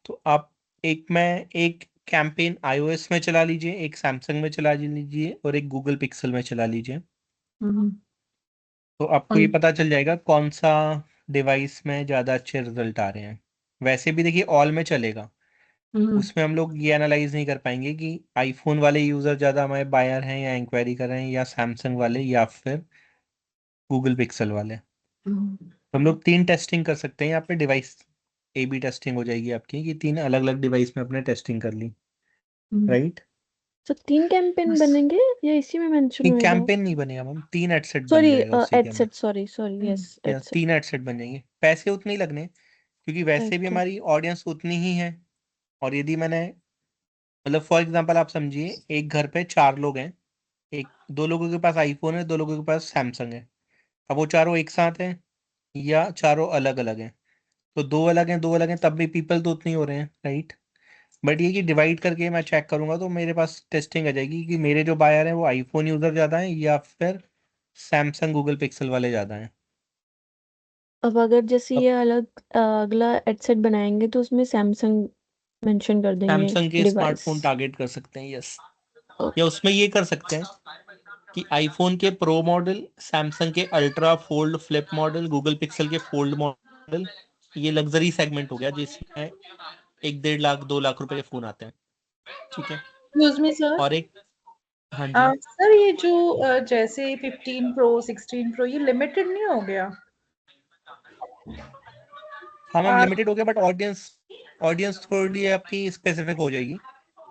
तो आप एक कैंपेन iOS में चला लीजिए, एक सैमसंग में चला लीजिए और एक गूगल पिक्सल में चला लीजिए। तो आपको ये पता चल जाएगा कौन सा डिवाइस में ज़्यादा अच्छे रिजल्ट आ रहे हैं। वैसे भी देखिए ऑल में चलेगा, उसमें हम लोग ये एनालाइज नहीं कर पाएंगे कि आईफोन वाले यूज़र ज़्यादा हमारे बायर हैं या इंक्वायरी कर रहे हैं, या सैमसंग वाले, या फिर गूगल पिक्सल वाले। तो हम लोग 3 टेस्टिंग कर सकते हैं यहाँ पे, डिवाइस ए बी टेस्टिंग हो जाएगी आपकी, कि 3 अलग अलग डिवाइस में अपने टेस्टिंग कर ली, राइट। तो 3 कैंपेन बनेंगे या इसी में मेंशन नहीं, होएगा? कैंपेन नहीं बनेगा मैम, 3 एडसेट बन सॉरी, जाएगा उसी के अंदर। एडसेट, सॉरी, यस, या एडसेट। 3 एडसेट बन जाएंगे, पैसे उतने ही लगने, क्योंकि वैसे भी ओके। हमारी ऑडियंस उतनी ही है। और यदि मैंने, मतलब फॉर एग्जांपल आप समझिए, एक घर पे 4 लोग हैं, एक 2 लोगों के पास आईफोन है, 2 लोगों के पास सैमसंग है। अब वो चारों एक साथ हैं या चारों अलग अलग हैं, तो 2 अलग हैं, 2 अलग हैं, तब भी पीपल तो उतनी हो रहे हैं, राइट। बट ये कि डिवाइड करके मैं चेक करूंगा तो मेरे पास टेस्टिंग आ जाएगी कि मेरे जो बायर हैं वो आईफोन यूज़र ज़्यादा हैं या फिर सैमसंग गूगल पिक्सल वाले ज़्यादा हैं। अब अगर जैसे अब ये अलग अगला एडसेट बनाएंगे तो उसमें सैमसंग मेंशन कर देंगे सैमसंग के डिवाइस। स्मार्टफोन टारगेट कर सकते हैं, यस। या उसमें ये कर सकते हैं कि आईफोन के प्रो मॉडल, सैमसंग के ultra fold flip model, Google pixel के फोल्ड मॉडल, ये लग्जरी सेगमेंट हो गया जिसमें 1 1.5 लाख 2 लाख रुपए के फोन आते हैं, ठीक है। Excuse me sir. और एक, हाँ जी, सर ये जो जैसे 15 प्रो 16 प्रो ये लिमिटेड नहीं हो गया? हाँ मैम, लिमिटेड हो गया, बट ऑडियंस ऑडियंस थोड़ी आपकी स्पेसिफिक हो जाएगी।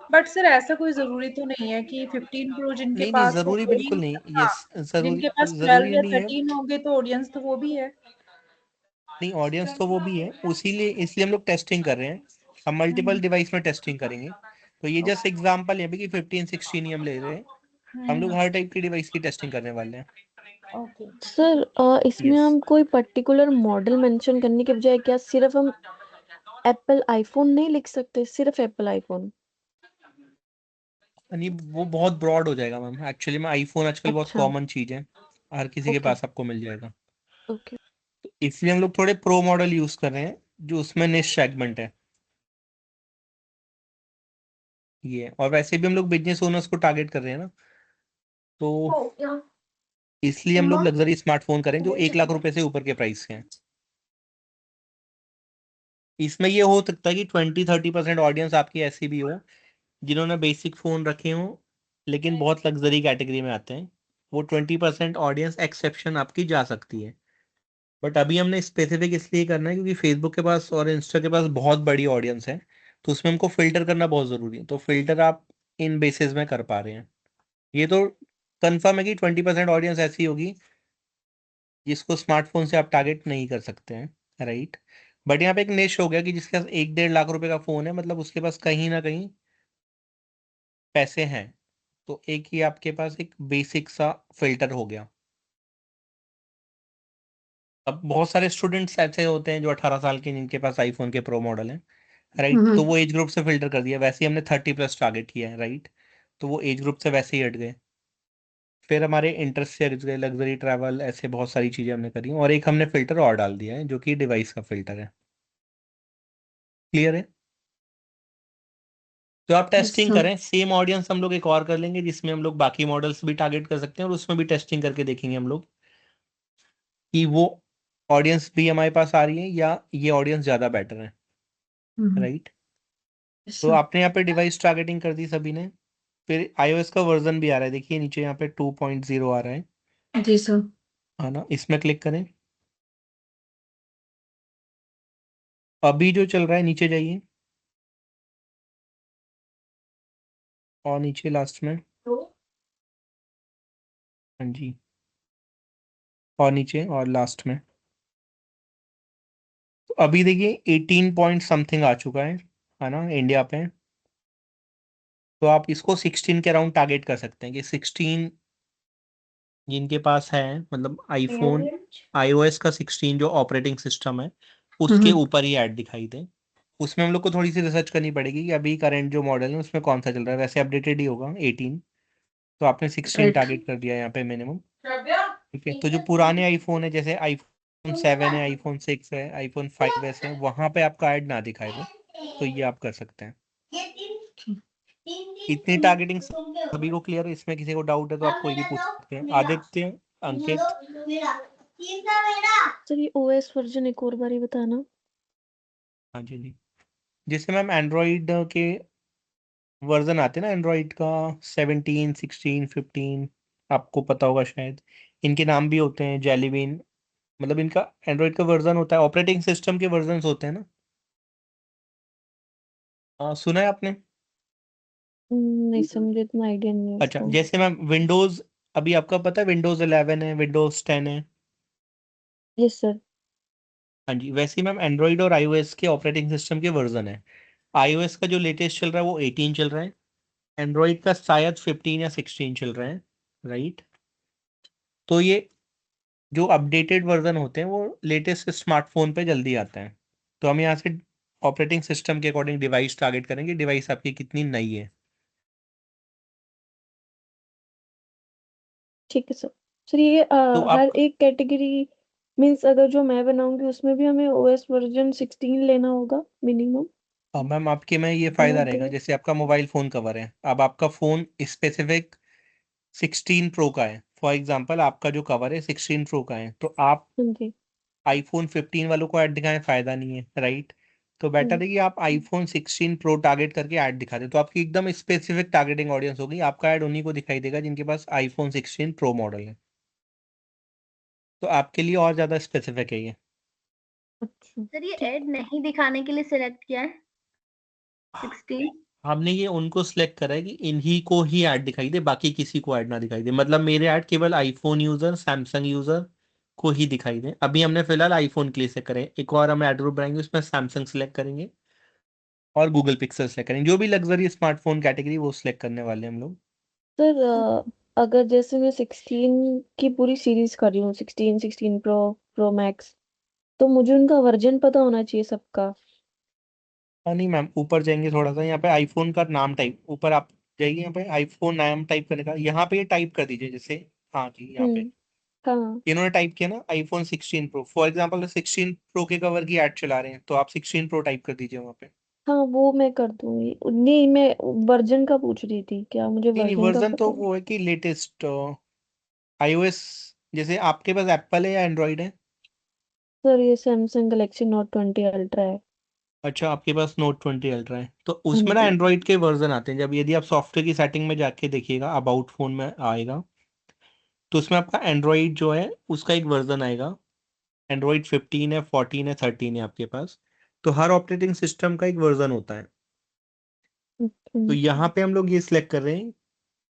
बट सर ऐसा कोई जरूरी तो नहीं है कि 15 प्रो जिनके नहीं नहीं, पास हो जरूरी वही, बिल्कुल नहीं, हाँ, यस, जरूरी जिनके पास 12 जरूरी या नहीं है। 13 होंगे तो ऑडियंस तो वो भी है। नहीं, ऑडियंस तो वो भी है, उसीलिए इसलिए हम लोग टेस्टिंग कर रहे हैं। हम मल्टीपल डिवाइस में टेस्टिंग करेंगे। तो ये जस्ट एग्जांपल है अभी कि 15 16 ही हम ले रहे हैं, हम लोग हर टाइप की डिवाइस की टेस्टिंग करने वाले हैं। ओके। सर इसमें यस, हम कोई पर्टिकुलर मॉडल मेंशन करने के बजाय क्या सिर्फ हम एप्पल आईफोन नहीं लिख सकते, सिर्फ एप्पल आईफोन? नहीं, वो बहुत ब्रॉड हो जाएगा मैम। एक्चुअली में आईफोन आजकल बहुत अच्छा। कॉमन चीज है, हर किसी के ओके। पास आपको मिल जाएगा। ओके। तो इसलिए हम लोग थोड़े प्रो मॉडल यूज कर रहे हैं जो उसमें निश सेगमेंट है ये। और वैसे भी हम लोग बिजनेस ओनर्स को टारगेट कर रहे हैं ना, तो इसलिए हम लोग लग्जरी स्मार्टफोन करें जो 1 लाख रुपए से ऊपर के प्राइस के हैं। इसमें ये हो सकता है कि 20 30% ऑडियंस आपकी ऐसी भी हो जिन्होंने बेसिक फ़ोन रखे हों लेकिन बहुत लग्जरी कैटेगरी में आते हैं। वो 20% ऑडियंस एक्सेप्शन आपकी जा सकती है। बट अभी हमने स्पेसिफिक इसलिए करना है क्योंकि फेसबुक के पास और इंस्टा के पास बहुत बड़ी ऑडियंस है, तो उसमें हमको फिल्टर करना बहुत ज़रूरी है। तो फिल्टर आप इन बेसिस में कर पा रहे हैं। ये तो कंफर्म है कि 20% ऑडियंस ऐसी होगी जिसको स्मार्टफोन से आप टारगेट नहीं कर सकते हैं, राइट। बट यहाँ पे एक निश हो गया कि जिसके पास 1 1.5 लाख रुपए का फ़ोन है, मतलब उसके पास कहीं ना कहीं पैसे हैं। तो एक ही आपके पास एक बेसिक सा फिल्टर हो गया। अब बहुत सारे स्टूडेंट्स ऐसे होते हैं जो 18 साल के, जिनके पास आईफोन के प्रो मॉडल हैं, राइट, तो वो एज ग्रुप से फिल्टर कर दिया। वैसे ही हमने 30+ टारगेट किया है, राइट, तो वो एज ग्रुप से वैसे ही हट गए। फिर हमारे इंटरेस्ट से हट गए, लग्जरी ट्रैवल, ऐसे बहुत सारी चीजें हमने करी, और एक हमने फिल्टर और डाल दिया है जो कि डिवाइस का फिल्टर है। क्लियर है? तो आप टेस्टिंग करें, सेम ऑडियंस हम लोग एक और कर लेंगे जिसमें हम लोग बाकी मॉडल्स भी टारगेट कर सकते हैं, और उसमें भी टेस्टिंग करके देखेंगे हम लोग कि वो ऑडियंस भी हमारे पास आ रही है या ये ऑडियंस ज़्यादा बेटर है, राइट। तो आपने यहाँ पे डिवाइस टारगेटिंग कर दी सभी ने। फिर iOS का वर्जन भी आ रहा है, देखिए नीचे यहाँ पे 2.0 आ रहा है, जी सर। है ना, इसमें क्लिक करें। अभी जो चल रहा है, नीचे जाइए और नीचे लास्ट में, हाँ जी, और नीचे और लास्ट में। तो अभी देखिए 18 पॉइंट समथिंग आ चुका है ना, इंडिया पे। तो आप इसको 16 के अराउंड टारगेट कर सकते हैं कि 16 जिनके पास है, मतलब आईफोन iOS का 16 जो ऑपरेटिंग सिस्टम है, उसके ऊपर ही ऐड दिखाई दे। उसमें हम लोग को थोड़ी सी रिसर्च करनी पड़ेगी कि अभी करंट जो मॉडल है उसमें कौन सा चल रहा है। वैसे अपडेटेड ही होगा 18, तो आपने 16 टारगेट कर दिया यहाँ पे मिनिमम, ठीक है। तो जो पुराने आईफोन है, जैसे iPhone 7 है, iPhone 6 है, iPhone 5s है, वहां पे आपका ऐड ना दिखाए वो, तो ये आप कर सकते हैं। इतनी टारगेटिंग सभी को क्लियर है? इसमें किसी को डाउट है तो आप कोई भी पूछ सकते हैं। आदित्य, अंकित। सर ये ओएस वर्जन एक और बारी बताना। हाँ जी जी, जैसे मैम एंड्रॉइड के वर्जन आते हैं ना, एंड्रॉइड का 17, 16, 15, आपको पता होगा शायद। इनके नाम भी होते हैं जेलीबीन, मतलब इनका एंड्रॉइड का वर्जन होता है, ऑपरेटिंग सिस्टम के वर्जन होते हैं ना। सुना है आपने? नहीं सर, मुझे इतना आइडिया नहीं है अच्छा, इसका। जैसे मैम विंडोज, अभी आपका पता है विंडोज 11 है, विंडोज 10 है। Yes sir. हाँ जी, वैसे ही मैम एंड्रॉइड और iOS के ऑपरेटिंग सिस्टम के वर्जन है। iOS का जो लेटेस्ट चल रहा है वो 18 चल रहा है, एंड्रॉइड का शायद 15 या 16 चल रहा है, राइट। तो ये जो अपडेटेड वर्जन होते हैं वो लेटेस्ट स्मार्टफोन पे जल्दी आता है। तो हम यहाँ से ऑपरेटिंग सिस्टम के अकॉर्डिंग डिवाइस टारगेट करेंगे, डिवाइस आपकी कितनी नई है। ठीक है सर। सर ये तो हर आप, एक कैटेगरी मीन्स अगर जो मैं बनाऊंगी उसमें भी हमें ओएस वर्जन 16 लेना होगा मिनिमम। मैम आपके में ये फायदा रहेगा, जैसे आपका मोबाइल फोन कवर है, अब आपका फोन स्पेसिफिक 16 प्रो का है, फॉर एग्जांपल आपका जो कवर है 16 प्रो का है, तो आप हाँ जी। आईफोन 15 वालों को ऐड दिखाएं, फायदा नहीं है, राइट। तो बेटर है कि आप आईफोन 16 प्रो टारगेट करके ऐड दिखा दें, तो आपकी एकदम स्पेसिफिक टारगेटिंग ऑडियंस होगी। आपका ऐड उन्हीं को दिखाई देगा जिनके पास आईफोन 16 प्रो मॉडल है, तो आपके लिए और ज़्यादा स्पेसिफिक है ये। अच्छा सर ये ऐड नहीं दिखाने के लिए सिलेक्ट किया है 16। हमने ये उनको सिलेक्ट करा है कि इन्हीं को ही ऐड दिखाई दे, बाकी किसी को ऐड ना दिखाई दे। मतलब मेरे ऐड केवल आईफोन यूजर, सैमसंग यूजर को ही दिखाई दे। अभी हमने फिलहाल आईफोन के लिए से करें, एक और हम ऐड ग्रुप बनाएंगे, उसमें सैमसंग सेलेक्ट करेंगे और गूगल पिक्सल सेलेक्ट करेंगे। जो भी लग्जरी स्मार्टफोन कैटेगरी वो सिलेक्ट करने वाले हैं हम लोग। सर अगर जैसे मैं 16 की पूरी सीरीज कर रही हूँ, 16, 16 प्रो, प्रो मैक्स, तो मुझे उनका वर्जन पता होना चाहिए सबका। नहीं मैम, ऊपर जाएंगे थोड़ा सा, यहाँ पे आईफोन का नाम टाइप, ऊपर आप जाइए, यहाँ पे आईफोन नाम टाइप करने का, यहाँ पे ये टाइप कर दीजिए जैसे, हाँ जी, यहाँ पे हाँ इन्होंने टाइप किया ना iPhone 16 pro, for example 16 pro के कवर की ऐड चला रहे हैं, तो आप 16 प्रो टाइप कर दीजिए वहाँ पे। हाँ, वो मैं कर दूंगी। नहीं, मैं वर्जन का पूछ रही थी, क्या मुझे नहीं नहीं, वर्जन का वर्जन पता तो है? वो है कि लेटेस्ट iOS, जैसे आपके पास एप्पल है या एंड्रॉइड है? सर ये सैमसंग गैलेक्सी नोट 20 अल्ट्रा है। अच्छा, आपके पास नोट 20 अल्ट्रा है, तो हाँ उसमें ना जी। एंड्रॉइड के वर्जन आते हैं। जब यदि आप सॉफ्टवेयर की सेटिंग में जाके देखिएगा, अबाउट फोन में आएगा, तो उसमें आपका एंड्रॉइड जो है उसका एक वर्जन आएगा। एंड्रॉइड 15 है, 14 है, 13 है आपके पास। तो हर ऑपरेटिंग सिस्टम का एक वर्जन होता है। तो यहाँ पे हम लोग ये सिलेक्ट कर रहे हैं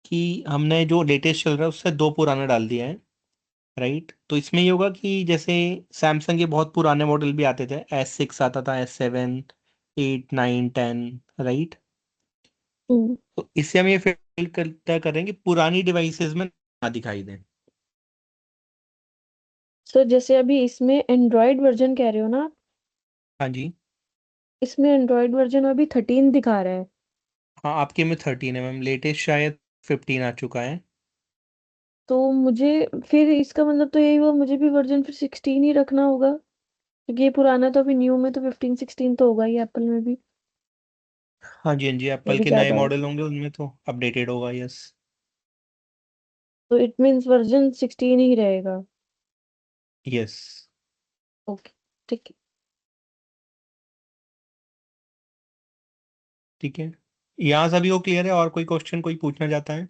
कि हमने जो लेटेस्ट चल रहा है उससे दो पुराना डाल दिया है, राइट। तो इसमें ये होगा कि जैसे सैमसंग के बहुत पुराने मॉडल भी आते थे, S6 आता था, S7, 8, 9, 10, राइट। हम्म। तो इससे हम ये तय करें कि पुरानी डिवाइसेस में ना दिखाई दें। सर जैसे अभी इसमें एंड्रॉयड वर्जन कह रहे हो ना आप? हाँ जी। इसमें एंड्रॉयड वर्जन अभी 13 दिखा रहा है। हाँ, आपके में 13 है मैम, लेटेस्ट शायद 15 आ चुका है। तो मुझे फिर इसका मतलब तो यही हुआ, मुझे भी वर्जन फिर 16 ही रखना होगा, क्योंकि ये पुराना तो अभी न्यू में तो 15 16 तो होगा ही एप्पल में भी। हाँ जी, हाँ जी, एप्पल यदि के नए ज्यादा है मॉडल होंगे उनमें तो अपडेटेड होगा, यस। तो इट मीन्स वर्जन 16 ही रहेगा। यस। ओके, ठीक है। ठीक है, यहाँ सभी को क्लियर है? और कोई क्वेश्चन कोई पूछना चाहता है?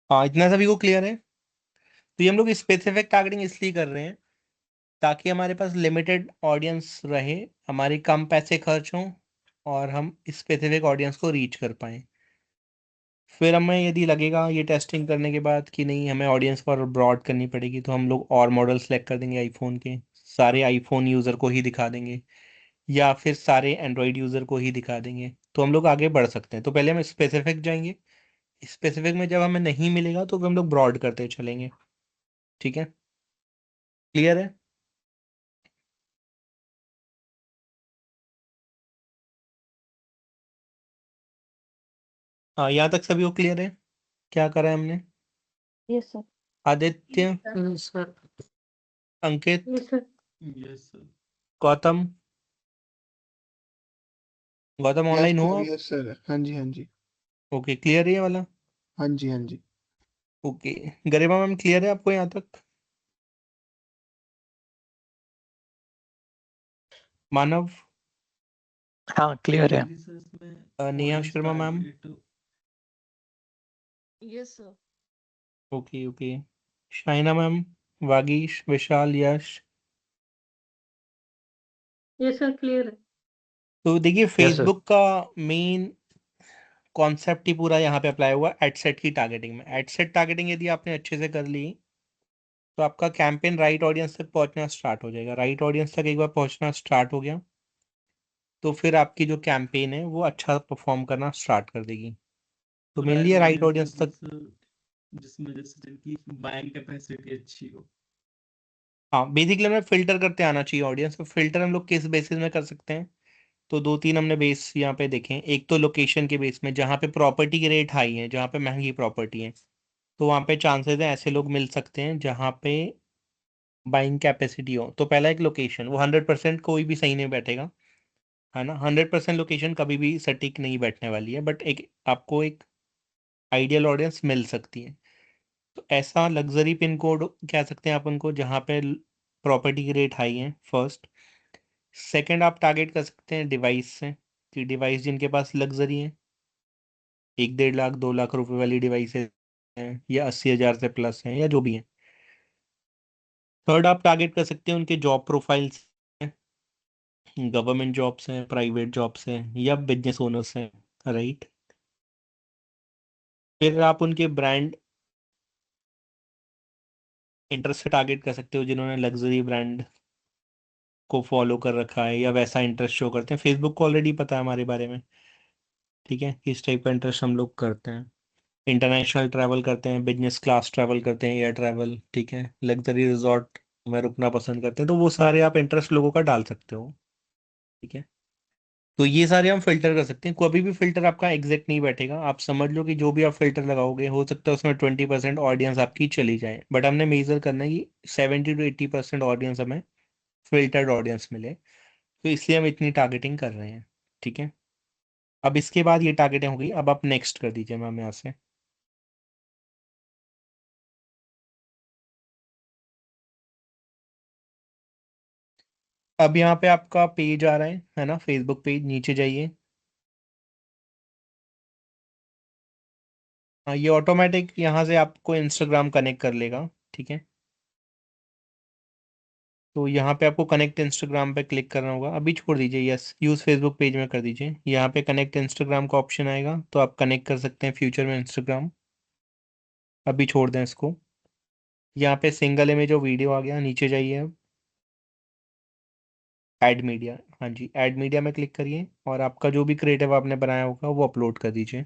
हाँ, इतना सभी को क्लियर है। तो ये हम लोग स्पेसिफिक टारगेटिंग इसलिए कर रहे हैं ताकि हमारे पास लिमिटेड ऑडियंस रहे, हमारे कम पैसे खर्च हों और हम स्पेसिफिक ऑडियंस को रीच कर पाएँ। फिर हमें यदि लगेगा ये टेस्टिंग करने के बाद कि नहीं, हमें ऑडियंस को और ब्रॉड करनी पड़ेगी, तो हम लोग और मॉडल सेलेक्ट कर देंगे आईफोन के, सारे आईफोन यूज़र को ही दिखा देंगे या फिर सारे एंड्रॉयड यूज़र को ही दिखा देंगे, तो हम लोग आगे बढ़ सकते हैं। तो पहले हम स्पेसिफिक जाएंगे, स्पेसिफिक में जब हमें नहीं मिलेगा तो फिर हम लोग ब्रॉड करते चलेंगे। ठीक है, क्लियर है? हाँ, यहाँ तक सभी को क्लियर है? क्या करा है हमने? Yes sir. Aditya, sir Ankit, yes sir. Yes sir. Gautam, Gautam yes online हो सर, आप? यस सर, हाँ जी, हाँ जी, ओके, क्लियर है ये वाला? हाँ जी, हाँ जी। ओके, गरिमा मैम क्लियर है आपको यहाँ तक? मानव, हाँ क्लियर है। एक्चुअली सर इसमें Neha audience Sharma ma'am? Target yes sir. Okay okay, Shaina ma'am, Vagish, Vishal, Yash? Yes sir, clear है। तो देखिए, यस सर। फेसबुक का मेन कॉन्सेप्ट ही पूरा यहाँ पे अप्लाई हुआ एड सेट की टारगेटिंग में। एड सेट टारगेटिंग यदि आपने अच्छे से कर ली तो आपका कैंपेन राइट ऑडियंस तक पहुंचना स्टार्ट हो जाएगा। राइट ऑडियंस तक एक बार पहुंचना स्टार्ट हो गया तो फिर आपकी जो कैंपेन है वो अच्छा परफॉर्म करना स्टार्ट कर देगी। तो mainly right right audience audience तक। जिसमें जैसे जिनकी बाइंग कैपेसिटी अच्छी हो। हाँ, बेसिकली हमें फिल्टर करते आना चाहिए ऑडियंस को। फिल्टर हम लोग किस बेसिस में कर सकते हैं? तो दो तीन हमने बेस यहाँ पे देखे हैं। एक तो लोकेशन के बेस में, जहाँ पे प्रॉपर्टी के रेट हाई हैं, जहाँ पे महंगी प्रॉपर्टी है, तो वहाँ पे चांसेस है ऐसे लोग मिल सकते हैं जहाँ पे बाइंग कैपेसिटी हो। तो पहला एक लोकेशन, वो 100% कोई भी सही नहीं बैठेगा, है ना। 100% लोकेशन कभी भी सटीक नहीं बैठने वाली है, बट एक आपको एक आइडियल ऑडियंस मिल सकती है। तो ऐसा लग्जरी पिन कोड कह सकते हैं आप उनको, जहाँ पे प्रॉपर्टी की रेट हाई है, फर्स्ट। सेकंड, आप टारगेट कर सकते हैं डिवाइस से, कि डिवाइस जिनके पास लग्जरी है, 1 1.5 लाख 2 लाख रुपए वाली डिवाइस है, या 80,000 से प्लस है, या जो भी है। थर्ड, आप टारगेट कर सकते हैं उनके जॉब प्रोफाइल्स, गवर्नमेंट जॉब्स हैं, प्राइवेट जॉब्स हैं, या बिजनेस ओनर्स हैं, राइट। फिर आप उनके ब्रांड इंटरेस्ट से टारगेट कर सकते हो, जिन्होंने लग्जरी ब्रांड को फॉलो कर रखा है या वैसा इंटरेस्ट शो करते हैं। फेसबुक को ऑलरेडी पता है हमारे बारे में, ठीक है, किस टाइप का इंटरेस्ट हम लोग करते हैं। इंटरनेशनल ट्रैवल करते हैं, बिजनेस क्लास ट्रैवल करते हैं, एयर ट्रैवल, ठीक है, लग्जरी रिजॉर्ट में रुकना पसंद करते हैं, तो वो सारे आप इंटरेस्ट लोगों का डाल सकते हो, ठीक है। तो ये सारे हम फिल्टर कर सकते हैं। कभी भी फिल्टर आपका एग्जैक्ट नहीं बैठेगा। आप समझ लो कि जो भी आप फिल्टर लगाओगे, हो सकता है उसमें 20% ऑडियंस आपकी चली जाए, बट हमने मेजर करना है कि 70 to 80% ऑडियंस हमें फिल्टर्ड ऑडियंस मिले। तो इसलिए हम इतनी टारगेटिंग कर रहे हैं, ठीक है। अब इसके बाद ये टारगेटिंग हो गई, अब आप नेक्स्ट कर दीजिए मैम यहाँ से। अब यहाँ पे आपका पेज आ रहा है ना, फेसबुक पेज, नीचे जाइए। हाँ, ये ऑटोमेटिक यहाँ से आपको इंस्टाग्राम कनेक्ट कर लेगा, ठीक है। तो यहाँ पे आपको कनेक्ट इंस्टाग्राम पे क्लिक करना होगा, अभी छोड़ दीजिए, यस, यूज़ फेसबुक पेज में कर दीजिए। यहाँ पे कनेक्ट इंस्टाग्राम का ऑप्शन आएगा, तो आप कनेक्ट कर सकते हैं फ्यूचर में इंस्टाग्राम। अभी छोड़ दें इसको। यहाँ पे सिंगल इमेज और वीडियो आ गया, नीचे जाइए अब, ऐड मीडिया, हाँ जी, ऐड मीडिया में क्लिक करिए और आपका जो भी क्रिएटिव आपने बनाया होगा वो अपलोड कर दीजिए।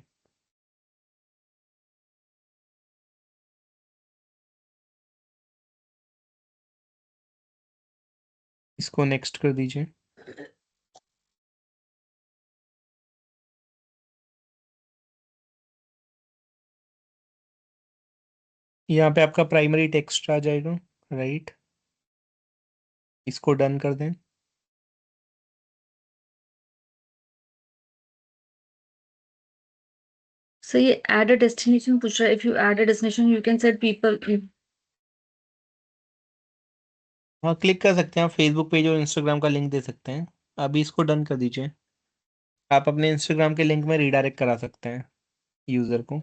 इसको नेक्स्ट कर दीजिए। यहाँ पे आपका प्राइमरी टेक्स्ट आ जाएगा, राइट। इसको डन कर दें। सो ये ऐड अ डेस्टिनेशन पूछ रहा है, if you add a destination you can set people. हाँ, क्लिक कर सकते हैं आप, फेसबुक पेज और इंस्टाग्राम का लिंक दे सकते हैं। अभी इसको डन कर दीजिए। आप अपने इंस्टाग्राम के लिंक में रीडायरेक्ट करा सकते हैं यूज़र को,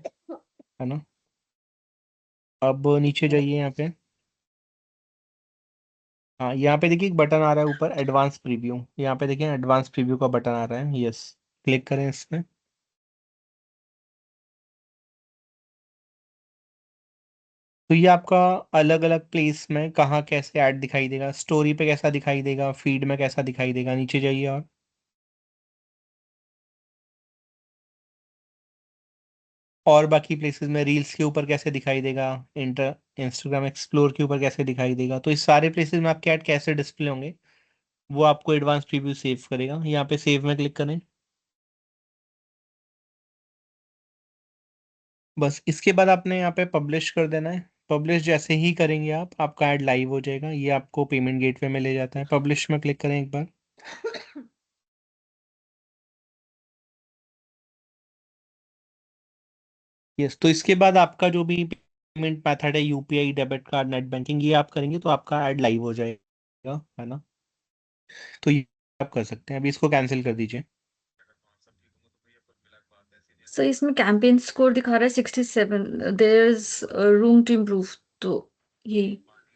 है ना। अब नीचे जाइए यहाँ पे। हाँ, यहाँ पे देखिए एक बटन आ रहा है ऊपर, एडवांस प्रीव्यू। यहाँ पे देखिए एडवांस प्रीव्यू का बटन आ रहा है, यस। क्लिक करें इसमें। तो ये आपका अलग अलग प्लेस में कहाँ कैसे ऐड दिखाई देगा, स्टोरी पे कैसा दिखाई देगा, फीड में कैसा दिखाई देगा। नीचे जाइए और बाकी प्लेसेस में रील्स के ऊपर कैसे दिखाई देगा, इंस्टाग्राम एक्सप्लोर के ऊपर कैसे दिखाई देगा। तो इस सारे प्लेसेस में आपके ऐड कैसे डिस्प्ले होंगे वो आपको एडवांस प्रीव्यू सेव करेगा। यहाँ पे सेव में क्लिक करें। बस इसके बाद आपने यहाँ पे पब्लिश कर देना है। पब्लिश जैसे ही करेंगे आप, आपका ऐड लाइव हो जाएगा। ये आपको पेमेंट गेटवे में ले जाता है। पब्लिश में क्लिक करें एक बार। यस, तो इसके बाद आपका जो भी पेमेंट मेथड है, UPI, debit card, net banking, ये आप करेंगे तो आपका ऐड लाइव हो जाएगा, है ना। तो ये आप कर सकते हैं। अभी इसको कैंसिल कर दीजिए। सो इसमें कैंपेन स्कोर दिखा रहा है 67, there is room to improve. तो ये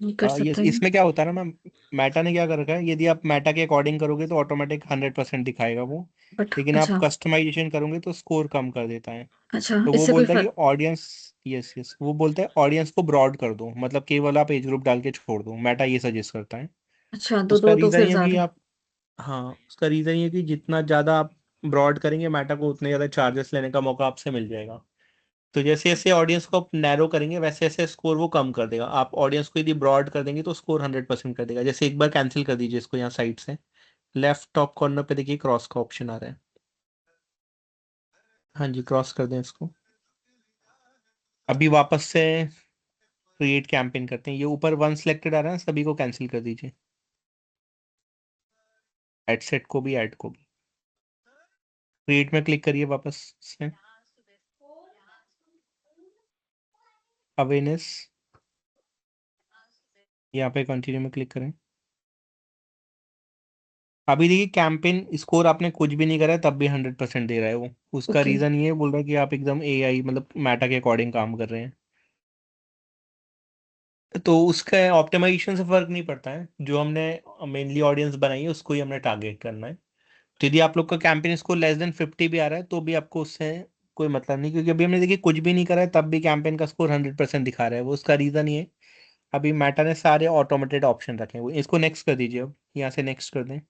कर ये सकते हैं। इसमें क्या होता है ना मैम, मेटा ने क्या कर रखा है, यदि आप मेटा के अकॉर्डिंग करोगे तो ऑटोमेटिक 100% दिखाएगा वो। बट लेकिन आप अच्छा कस्टमाइजेशन करोगे तो स्कोर कम कर देता है। अच्छा, तो वो इससे कोई बोलता है कि फर्क। ऑडियंस, यस यस, वो बोलता है ऑडियंस को ब्रॉड कर दो, मतलब केवल आप एज ग्रुप डाल के छोड़ दो। मेटा ये सजेस्ट करता है। अच्छा, दो उसका दो तो रीज़न फिर ये है कि ज्यादा। आप, हाँ, उसका रीज़न ये है कि जितना ज़्यादा आप ब्रॉड करेंगे मेटा को उतने ज़्यादा चार्जेस लेने का मौका आपसे मिल जाएगा। तो जैसे जैसे ऑडियंस को आप नैरो करेंगे वैसे वैसे स्कोर वो कम कर देगा। आप ऑडियंस को यदि ब्रॉड कर देंगे तो स्कोर 100% कर देगा। जैसे एक बार कैंसिल कर दीजिए इसको यहाँ साइड से। लेफ्ट टॉप कॉर्नर पे देखिए क्रॉस का ऑप्शन आ रहा है। हाँ जी, क्रॉस कर दें इसको। अभी वापस से क्रिएट कैंपेन करते हैं। ये ऊपर वन सिलेक्टेड आ रहा है, सभी को कैंसिल कर दीजिए। एड सेट को भी, ऐड को भी। क्रिएट में क्लिक करिए वापस से। अवेयरनेस, यहाँ पे कंटिन्यू में क्लिक करें। अभी देखिए कैंपेन स्कोर आपने कुछ भी नहीं करा है तब भी 100% दे रहा है वो। उसका ओके रीजन ये बोल रहा है कि आप एकदम एआई मतलब मेटा के अकॉर्डिंग काम कर रहे हैं। तो उसका ऑप्टिमाइजेशन से फर्क नहीं पड़ता है। जो हमने मेनली ऑडियंस बनाई है उसको ही हमने टारगेट करना है। तो यदि आप लोग का कैंपेन स्कोर लेस देन 50 भी आ रहा है तो भी आपको उससे कोई मतलब नहीं, क्योंकि अभी हमने देखिए कुछ भी नहीं करा है तब भी कैंपेन का स्कोर 100% दिखा रहा है वो। उसका रीजन ये है, अभी मेटा ने सारे ऑटोमेटेड ऑप्शन रखे हैं। इसको नेक्स्ट कर दीजिए। अब यहाँ से नेक्स्ट कर दें।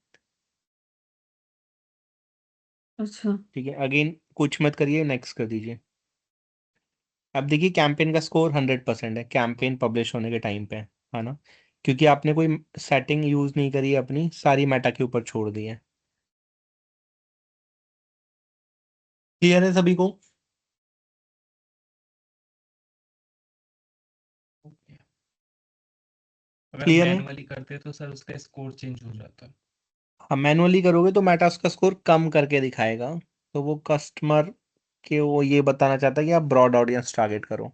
अच्छा। ठीक है, अगेन कुछ मत करिए, नेक्स्ट कर दीजिए। अब देखिए कैंपेन का स्कोर 100% है कैंपेन पब्लिश होने के टाइम पे, है ना। क्योंकि आपने कोई सेटिंग यूज नहीं करी है अपनी, सारी मेटा के ऊपर छोड़ दी है। क्लियर है सभी को? अगर हम क्लियर है। मैनुअली करते तो सर उसका स्कोर चेंज हो जाता। हाँ, मैनुअली करोगे तो मेटा उसका स्कोर कम करके दिखाएगा। तो वो कस्टमर के वो ये बताना चाहता है कि आप ब्रॉड ऑडियंस टारगेट करो।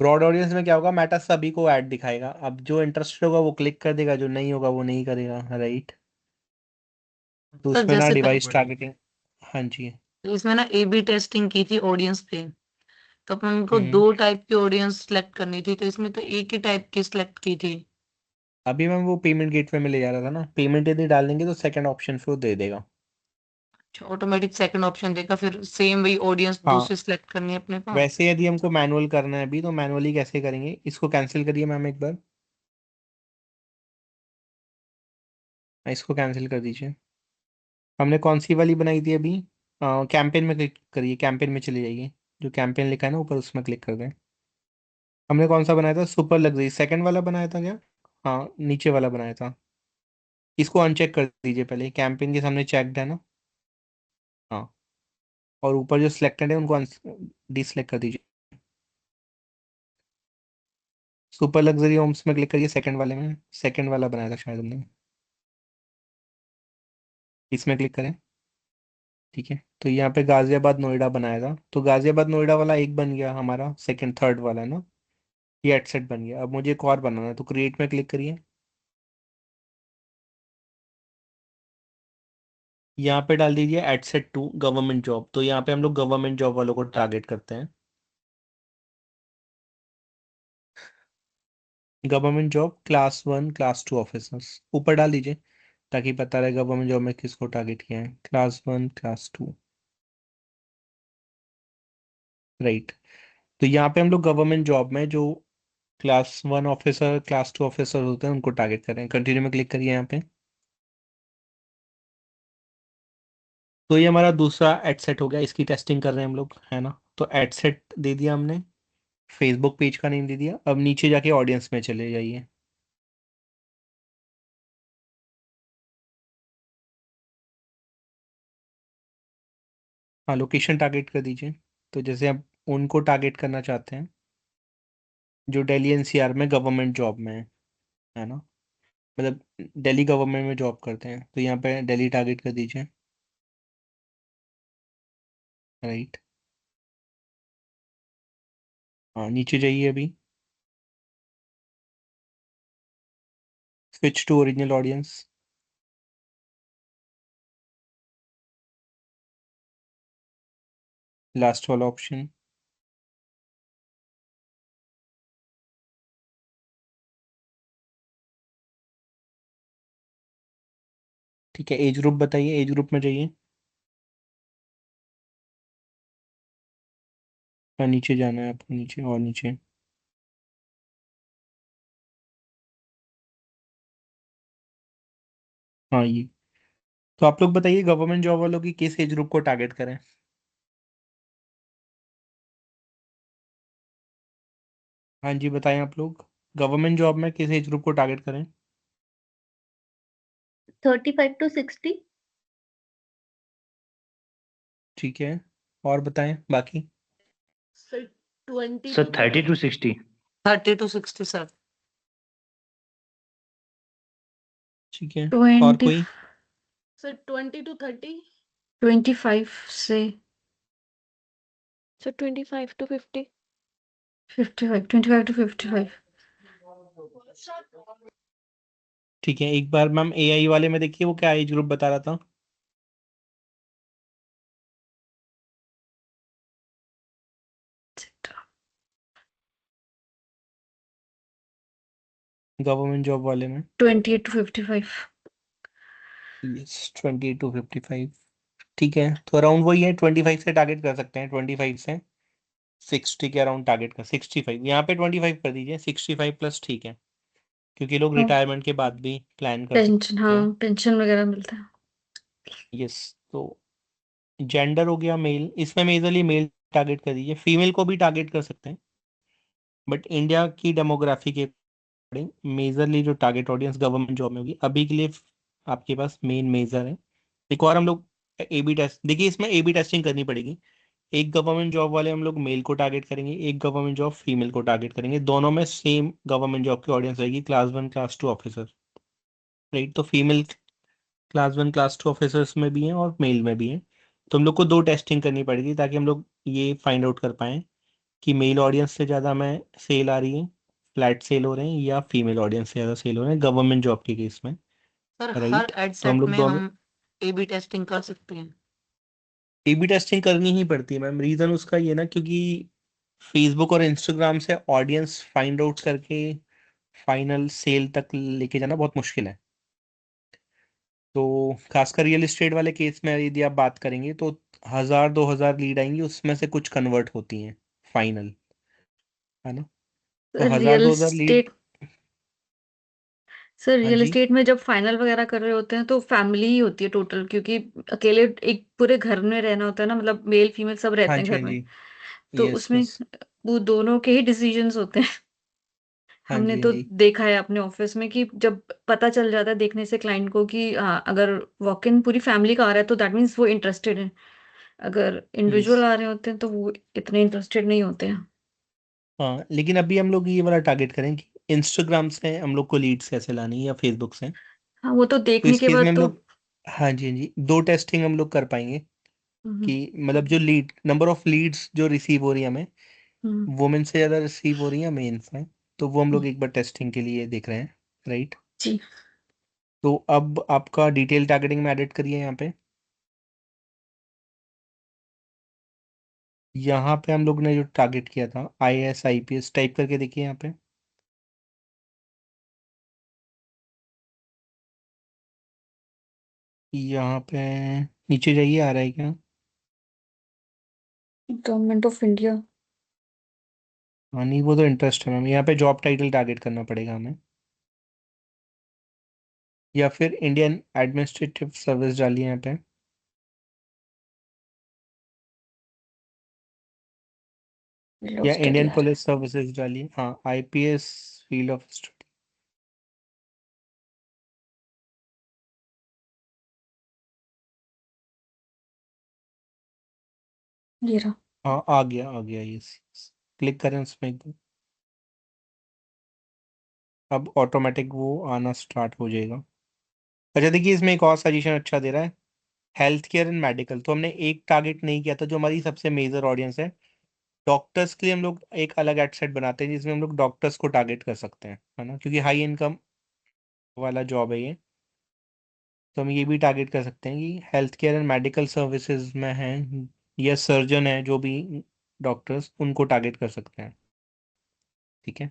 ब्रॉड ऑडियंस में क्या होगा, मेटा सभी को ऐड दिखाएगा। अब जो इंटरेस्टेड होगा वो क्लिक कर देगा, जो नहीं होगा वो नहीं करेगा, राइट। तो सर उसमें ना जैसे डिवाइस टारगेटिंग। हाँ जी। इसमें ना ए बी टेस्टिंग की थी ऑडियंस पे, तो अपन को हम्म 2 टाइप की ऑडियंस सेलेक्ट करनी थी, तो इसमें तो एक ही टाइप की सिलेक्ट की थी। अभी मैं वो पेमेंट गेटवे में ले जा रहा था ना, पेमेंट यदि डाल देंगे तो सेकंड ऑप्शन पे वो दे देगा। ऑटोमेटिक सेकंड ऑप्शन देगा, फिर सेम वही ऑडियंस हाँ, दूसरी सिलेक्ट करनी है अपने को। वैसे यदि हमको मैनुअल करना है अभी तो मैनुअली कैसे करेंगे, इसको कैंसिल करिए मैम एक बार। इसको कैंसिल कर दीजिए। हमने कौन सी वाली बनाई थी अभी? कैंपेन में क्लिक करिए, कैंपेन में चले जाइए, जो कैंपेन लिखा है ना ऊपर उसमें क्लिक कर दें। हमने कौन सा बनाया था? सुपर लग्जरी सेकंड वाला बनाया था क्या? हाँ, नीचे वाला बनाया था। इसको अनचेक कर दीजिए पहले, कैंपेन के सामने चेकड है ना। हाँ, और ऊपर जो सिलेक्टेड है उनको डिसलेक्ट कर दीजिए। सुपर लग्जरी होम्स में क्लिक करिए, सेकंड वाले में, सेकंड वाला बनाया था शायद हमने। इसमें क्लिक करें। ठीक है, तो यहाँ पे गाजियाबाद नोएडा बनाया था, तो गाजियाबाद नोएडा वाला एक बन गया हमारा, सेकंड थर्ड वाला है ना, ये एडसेट बन गया। अब मुझे एक और बनाना है, तो क्रिएट में क्लिक करिए। यहाँ पे डाल दीजिए एडसेट टू गवर्नमेंट जॉब, तो यहाँ पे हम लोग गवर्नमेंट जॉब वालों को टारगेट करते हैं। Government job class 1 class 2 officers ऊपर डाल दीजिए, ताकि पता रहे गवर्नमेंट जॉब में किसको टारगेट किया है, क्लास 1 क्लास 2। राइट, तो यहाँ पे हम लोग गवर्नमेंट जॉब में जो क्लास 1 ऑफिसर क्लास 2 ऑफिसर होते हैं उनको टारगेट करें। कंटिन्यू में क्लिक करिए यहाँ पे। तो ये हमारा दूसरा एडसेट हो गया, इसकी टेस्टिंग कर रहे हैं हम लोग, है ना। तो एडसेट दे दिया हमने, फेसबुक पेज का नेम दे दिया। अब नीचे जाके ऑडियंस में चले जाइए। हाँ, लोकेशन टारगेट कर दीजिए। तो जैसे आप उनको टारगेट करना चाहते हैं जो दिल्ली एनसीआर में गवर्नमेंट जॉब में है ना, मतलब दिल्ली गवर्नमेंट में जॉब करते हैं, तो यहाँ पे दिल्ली टारगेट कर दीजिए। राइट, हाँ नीचे जाइए अभी, switch to original audience. Last वाला ऑप्शन। ठीक है, एज ग्रुप बताइए, एज ग्रुप में जाइए। हाँ, नीचे जाना है आपको, नीचे और नीचे। हाँ, ये तो आप लोग बताइए गवर्नमेंट जॉब वालों की किस एज ग्रुप को टारगेट करें। हाँ जी, बताएं आप लोग गवर्नमेंट जॉब में किस एज ग्रुप को टारगेट करें। 35 to 60। ठीक है, और बताएं बाकी। Sir 20 sir to 30 to 60। 30 to 60 sir. ठीक है, और 20 कोई? Sir 20 to 30। 25 से So 25 to 50। 55, 25 to 55। ठीक है, एक बार मैम एआई वाले में देखिए वो क्या एज ग्रुप बता रहा था। गवर्नमेंट जॉब वाले में 28 to 55। Yes, 20 to 55। ठीक है, तो अराउंड वही है, 25 से टारगेट कर सकते हैं, 25 से 60 के अराउंड टारगेट कर, 65 यहाँ पे 25 कर दीजिए, 65 प्लस ठीक है, क्योंकि लोग हाँ, रिटायरमेंट के बाद भी प्लान कर पेंशन, सकते हैं। हाँ पेंशन वगैरह मिलता है। यस, तो जेंडर हो गया मेल, इसमें मेजरली मेल टारगेट कर दीजिए, फीमेल को भी टारगेट कर सकते हैं, बट इंडिया की डेमोग्राफी के अकॉर्डिंग मेजरली जो टारगेट ऑडियंस गवर्नमेंट जॉब में होगी अभी के लिए आपके पास मेन मेजर है। एक और हम लोग ए बी टेस्ट देखिए, इसमें ए बी टेस्टिंग करनी पड़ेगी। एक गवर्नमेंट जॉब वाले हम लोग मेल को टारगेट करेंगे, एक गवर्नमेंट जॉब फीमेल को टारगेट करेंगे, दोनों में सेम गवर्नमेंट जॉब की ऑडियंस रहेगी, क्लास 1 क्लास 2 ऑफिसर। राइट, तो फीमेल क्लास 1 क्लास 2 ऑफिसर्स में भी हैं और मेल में भी हैं, तो हम लोग को दो टेस्टिंग करनी पड़ेगी ताकि हम लोग ये फाइंड आउट कर पाएँ कि मेल ऑडियंस से ज़्यादा हमें सेल आ रही है, फ्लैट सेल हो रहे हैं, या फीमेल ऑडियंस से ज़्यादा सेल हो रहे हैं गवर्नमेंट जॉब के केस में। सर हर राइट, एड तो हम सेट लोग में दोनों हम ए बी टेस्टिंग कर सकते हैं। ए बी टेस्टिंग करनी ही पड़ती है मैम, रीज़न उसका ये ना, क्योंकि फेसबुक और इंस्टाग्राम से ऑडियंस फाइंड आउट करके फाइनल सेल तक लेके जाना बहुत मुश्किल है। तो खासकर रियल एस्टेट वाले केस में यदि आप बात करेंगे तो 1000 2000 लीड आएंगी, उसमें से कुछ कन्वर्ट होती हैं फाइनल, है ना। तो 1000 रियल 2000 लीड। एस्टेट सर हाँ रियल जी एस्टेट में जब फाइनल वगैरह कर रहे होते हैं तो फैमिली ही होती है टोटल, क्योंकि अकेले एक पूरे घर में रहना होता है ना, मतलब मेल फीमेल सब हाँ रहते हैं जी घर हाँ में। जी तो यस उसमें यस वो दोनों के ही डिसीजंस होते हैं। हाँ हमने जी हाँ तो जी देखा है अपने ऑफिस में कि जब पता चल जाता है देखने से क्लाइंट को कि हाँ, अगर वॉक इन पूरी फैमिली का आ रहा है तो दैट मीन्स वो इंटरेस्टेड है। अगर यस इंडिविजुअल आ रहे होते हैं तो वो इतने इंटरेस्टेड नहीं होते हैं। हाँ लेकिन अभी हम लोग ये वाला टारगेट करें कि इंस्टाग्राम से हम लोग को लीड्स कैसे लानी है या फेसबुक से। हाँ, वो तो तो देखने इस के केस में बाद हम तो। लोग हाँ जी हाँ जी दो टेस्टिंग हम लोग कर पाएंगे हम्म। कि मतलब जो लीड नंबर ऑफ लीड्स जो रिसीव हो रही है हमें हम्म। वुमेन से ज़्यादा रिसीव हो रही है मेंस में। तो वो हम हम्म। लोग एक बार टेस्टिंग के लिए देख रहे हैं राइट। जी। तो अब आपका डिटेल टारगेटिंग में एडिट करिए यहाँ पे हम लोग ने जो टारगेट किया था IAS IPS टाइप करके देखिए यहाँ पे। यहाँ पे नीचे जाइए आ रहा है क्या। Government of India. हाँ नहीं वो तो इंटरेस्ट है मैम। यहाँ पे जॉब टाइटल टारगेट करना पड़ेगा हमें या फिर इंडियन एडमिनिस्ट्रेटिव सर्विस डालिए यहाँ पे लॉ या स्टडी इंडियन आ रहा पुलिस सर्विसेज डालिए। हाँ IPS फील्ड ऑफ स्टडी। है। ये रहा। हाँ आ गया यस। क्लिक करें उसमें एक बार। अब ऑटोमेटिक वो आना स्टार्ट हो जाएगा। अच्छा देखिए इसमें एक और सजेशन अच्छा दे रहा है हेल्थ केयर एंड मेडिकल। तो हमने एक टारगेट नहीं किया था जो हमारी सबसे मेजर ऑडियंस है। डॉक्टर्स के लिए हम लोग एक अलग एड सेट बनाते हैं जिसमें हम लोग डॉक्टर्स को टारगेट कर सकते हैं है ना क्योंकि हाई इनकम वाला जॉब है ये। तो हम ये भी टारगेट कर सकते हैं कि health care and medical services में हैं या सर्जन है जो भी डॉक्टर्स उनको टारगेट कर सकते हैं। ठीक है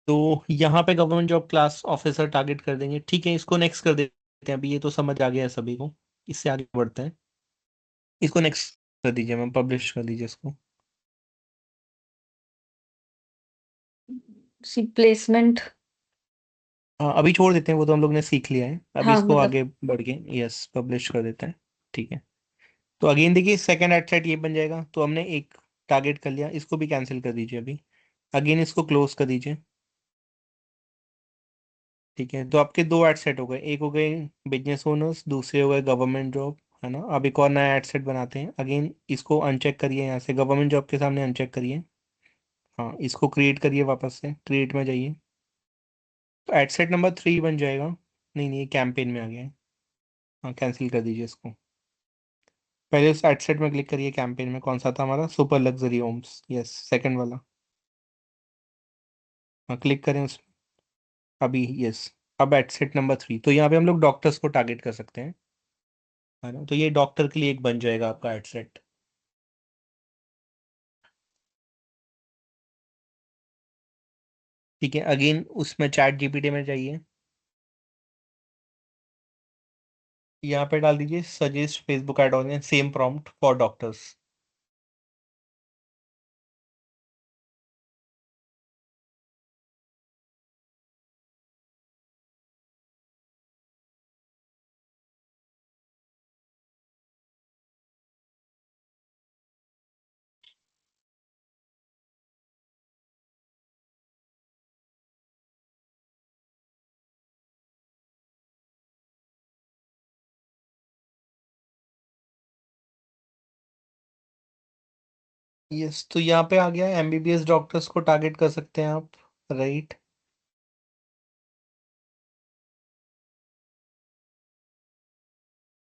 तो यहाँ पे government job class officer target कर देंगे। ठीक है इसको नेक्स्ट कर देते हैं। अभी ये तो समझ आ गया है सभी को। इससे आगे बढ़ते हैं। इसको नेक्स्ट कर दीजिए मैम पब्लिश कर दीजिए इसको। सी प्लेसमेंट। हाँ अभी छोड़ देते हैं वो तो हम लोग ने सीख लिया है। अभी हाँ इसको मतलब। आगे बढ़ के यस पब्लिश कर देते हैं। ठीक है तो अगेन देखिए सेकंड एड सेट ये बन जाएगा। तो हमने एक टारगेट कर लिया इसको भी कैंसिल कर दीजिए अभी। अगेन इसको क्लोज कर दीजिए। ठीक है तो आपके दो एड सेट हो गए। एक हो गए बिजनेस ओनर्स दूसरे हो गए गवर्नमेंट जॉब है ना। अब एक और नया एड सेट बनाते हैं। अगेन इसको अनचेक करिए यहाँ से गवर्नमेंट जॉब के सामने अनचेक करिए। हाँ इसको क्रिएट करिए वापस से क्रिएट में जाइए। तो एड सेट नंबर 3 बन जाएगा। नहीं नहीं ये कैंपेन में आ गया है। हाँ कैंसिल कर दीजिए इसको। पहले उस एड सेट में क्लिक करिए। कैंपेन में कौन सा था हमारा Super Luxury Homes yes second वाला। हाँ क्लिक करें उस अभी यस। अब एड सेट नंबर 3 तो यहाँ पे हम लोग डॉक्टर्स को टारगेट कर सकते हैं है ना। तो ये डॉक्टर के लिए एक बन जाएगा आपका एड सेट। ठीक है अगेन उसमें चैट GPT में जाइए। यहाँ पे डाल दीजिए suggest Facebook ad audience same prompt for doctors. Yes तो यहाँ पे आ गया MBBS डॉक्टर्स को टारगेट कर सकते हैं आप राइट।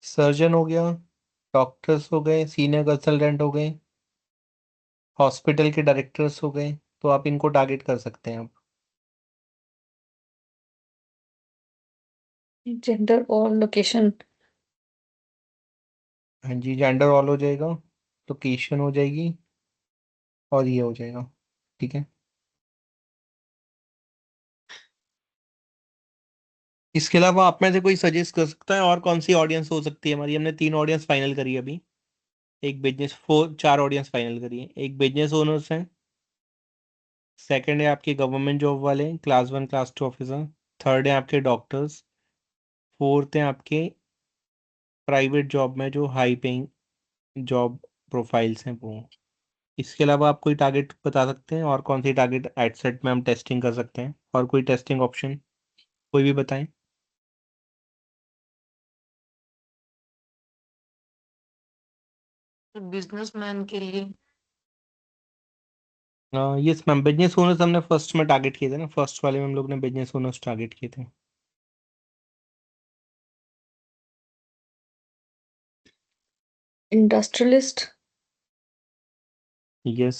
सर्जन हो गया डॉक्टर्स हो गए सीनियर कंसल्टेंट हो गए हॉस्पिटल के डायरेक्टर्स हो गए। तो आप इनको टारगेट कर सकते हैं आप। जेंडर और लोकेशन। हाँ जी जेंडर ऑल हो जाएगा लोकेशन हो जाएगी और ये हो जाएगा। ठीक है इसके अलावा आप में से कोई सजेस्ट कर सकता है और कौन सी ऑडियंस हो सकती है हमारी। हमने 3 ऑडियंस फाइनल करी है अभी। एक बिजनेस 4 ऑडियंस फाइनल करी है। एक बिजनेस ओनर्स हैं। सेकंड है आपके गवर्नमेंट जॉब वाले क्लास 1 क्लास 2 ऑफिसर। थर्ड है आपके डॉक्टर्स, फोर्थ है आपके प्राइवेट जॉब में जो हाई पेइंग जॉब प्रोफाइल्स हैं वो। इसके अलावा आप कोई टारगेट बता सकते हैं और कौन सी टारगेट एडसेट में हम टेस्टिंग कर सकते हैं, और कोई टेस्टिंग ऑप्शन कोई भी बताएं। बिजनेसमैन के लिए यस मैम, बिजनेस ओनर्स हमने फर्स्ट में टारगेट किए थे ना, फर्स्ट वाले में हम लोग ने बिजनेस ओनर्स टारगेट किए थे। इंडस्ट्रियलिस्ट। यस,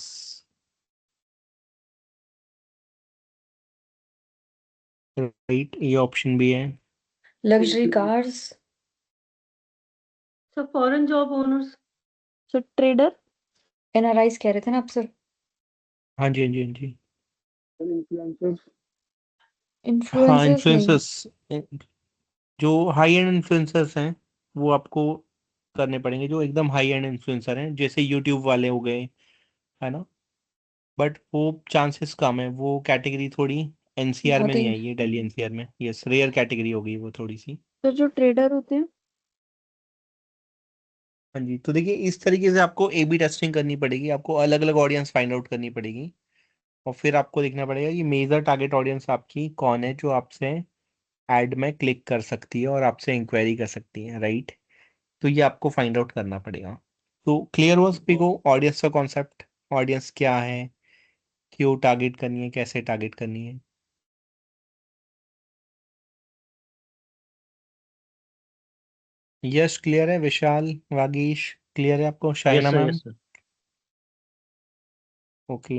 राइट, ये ऑप्शन भी है। Luxury cars. Sir foreign job owners. So trader. NRIs कह रहे थे ना आप सर। हाँ जी, हाँ जी, हाँ जी। इन्फ्लुएंसर्स। हाँ, इन्फ्लुएंसर्स नहीं। इन्फ्लुएंसर्स जो हाई एंड इन्फ्लुएंसर्स हैं वो आपको करने पड़ेंगे, जो एकदम हाई एंड इन्फ्लुएंसर हैं जैसे यूट्यूब वाले हो गए, है ना। बट वो चांसेस कम है, वो कैटेगरी थोड़ी एनसीआर में बहुत नहीं ही। आई है, दिल्ली एनसीआर में। यस, रेयर कैटेगरी हो गई वो थोड़ी सी। सर जो ट्रेडर होते हैं। हाँ जी, तो देखिए इस तरीके से आपको ए बी टेस्टिंग करनी पड़ेगी, आपको अलग अलग ऑडियंस फाइंड आउट करनी पड़ेगी, और फिर आपको देखना पड़ेगा कि मेजर टारगेट ऑडियंस आपकी कौन है जो आपसे एड में क्लिक कर सकती है और आपसे इंक्वायरी कर सकती है, राइट। तो ये आपको फाइंड आउट करना पड़ेगा। तो क्लियर हुआ सभी को ऑडियंस का कॉन्सेप्ट, ऑडियंस क्या है, क्यों टारगेट करनी है, कैसे टारगेट करनी है। यस क्लियर है, विशाल, वागीश क्लियर है आपको, yes Shaina sir, ma'am. Yes sir. Okay,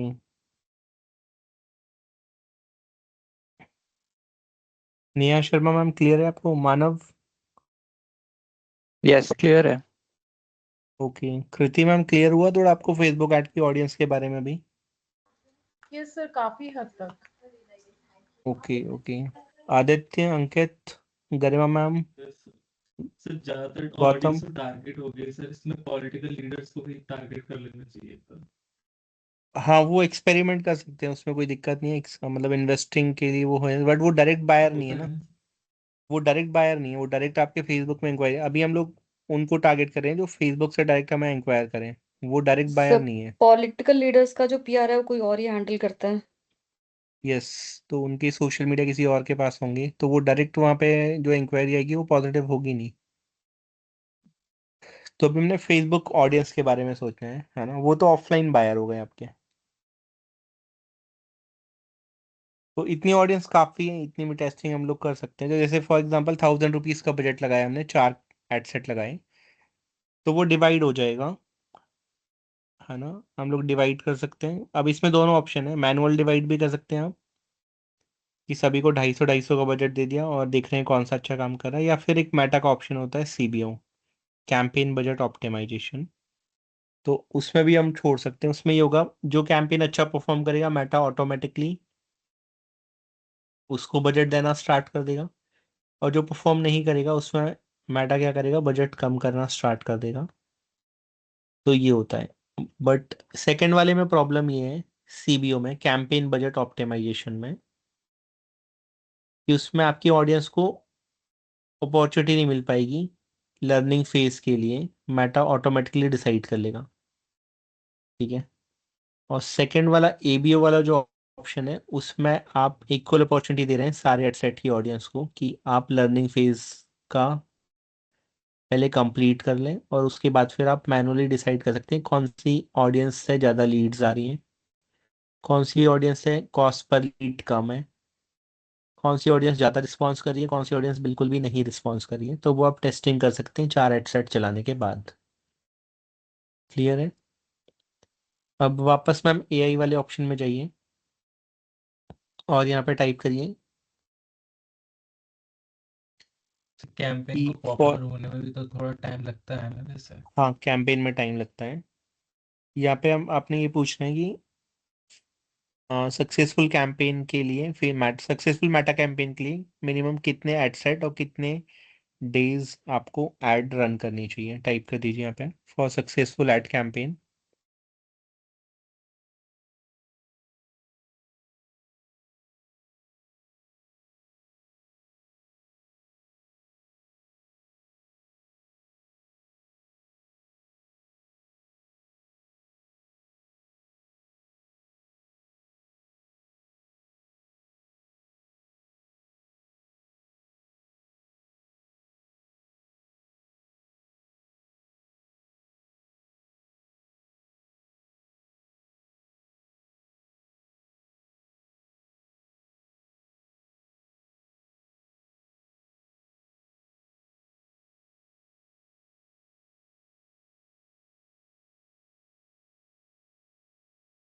Neha Sharma ma'am clear है आपको, मानव। यस क्लियर है। ओके, कृति मैम क्लियर हुआ थोड़ा आपको फेसबुक ऐड की ऑडियंस के बारे में भी। यस सर, काफी हद तक। ओके ओके, आदित्य, अंकित, गरिमा मैम, सर ज्यादातर गौतम। ऑडियंस तो टारगेट हो गई सर, इसमें पॉलिटिकल लीडर्स को भी टारगेट कर लेना चाहिए था। हाँ, वो एक्सपेरिमेंट कर सकते हैं, उसमें कोई दिक्कत नहीं है, मतलब इन्वेस्टिंग के लिए वो है, बट वो डायरेक्ट बायर नहीं है होता ना। है। वो डायरेक्ट बायर नहीं है, वो डायरेक्ट आपके फेसबुक में इंक्वायरी, अभी हम लोग उनको टारगेट कर रहे हैं जो फेसबुक से डायरेक्ट हमें इंक्वायर करें, वो डायरेक्ट बायर सब नहीं है। पॉलिटिकल लीडर्स का जो पीआर है वो कोई और ही हैंडल करता है। यस, तो उनकी सोशल मीडिया किसी और के पास होंगी, तो वो डायरेक्ट वहाँ पे जो इंक्वायरी आएगी वो पॉजिटिव होगी नहीं। तो अभी हमने फेसबुक ऑडियंस के बारे में सोचना है ना, वो तो ऑफलाइन बायर हो गए आपके। तो इतनी ऑडियंस काफ़ी है, इतनी भी टेस्टिंग हम लोग कर सकते हैं। तो जैसे फॉर एग्जांपल 1000 रुपीज़ का बजट लगाया हमने, 4 एडसेट लगाए, तो वो डिवाइड हो जाएगा, है ना। हम लोग डिवाइड कर सकते हैं, अब इसमें दोनों ऑप्शन है, मैनुअल डिवाइड भी कर सकते हैं आप, कि सभी को 250 का बजट दे दिया और देख रहे हैं कौन सा अच्छा काम कर रहा है, या फिर एक मेटा का ऑप्शन होता है सीबीओ, कैंपेन बजट ऑप्टिमाइजेशन। तो उसमें भी हम छोड़ सकते हैं, उसमें ये होगा जो कैंपेन अच्छा परफॉर्म करेगा मेटा ऑटोमेटिकली उसको बजट देना स्टार्ट कर देगा, और जो परफॉर्म नहीं करेगा उसमें मेटा क्या करेगा, बजट कम करना स्टार्ट कर देगा। तो ये होता है। बट सेकंड वाले में प्रॉब्लम ये है, सीबीओ में कैंपेन बजट ऑप्टिमाइजेशन में, कि उसमें आपकी ऑडियंस को अपॉर्चुनिटी नहीं मिल पाएगी लर्निंग फेज के लिए, मेटा ऑटोमेटिकली डिसाइड कर लेगा, ठीक है। और सेकंड वाला एबीओ वाला जो ऑप्शन है उसमें आप इक्वल अपॉर्चुनिटी दे रहे हैं सारे एडसेट की ऑडियंस को, कि आप लर्निंग फेज का पहले कंप्लीट कर लें, और उसके बाद फिर आप मैनुअली डिसाइड कर सकते हैं कौन सी ऑडियंस से ज़्यादा लीड्स आ रही हैं, कौन सी ऑडियंस से कॉस्ट पर लीड कम है, कौन सी ऑडियंस ज़्यादा रिस्पॉन्स कर रही है, कौन सी ऑडियंस बिल्कुल भी नहीं रिस्पॉन्स कर रही है। तो वो आप टेस्टिंग कर सकते हैं 4 एडसेट चलाने के बाद। क्लियर है। अब वापस मैम एआई वाले ऑप्शन में जाइए और यहाँ पे टाइप करिए कैंपेन कि को फॉर, पॉपुलर होने में भी तो थोड़ा टाइम लगता है ना वैसे। हाँ कैंपेन में टाइम लगता है। यहाँ पे हम आपने ये पूछना है कि सक्सेसफुल कैंपेन के लिए, फिर सक्सेसफुल मेटा कैंपेन के लिए मिनिमम कितने एड सेट और कितने डेज आपको एड रन करनी चाहिए, टाइप कर दीजिए यहाँ पे for successful ad campaign.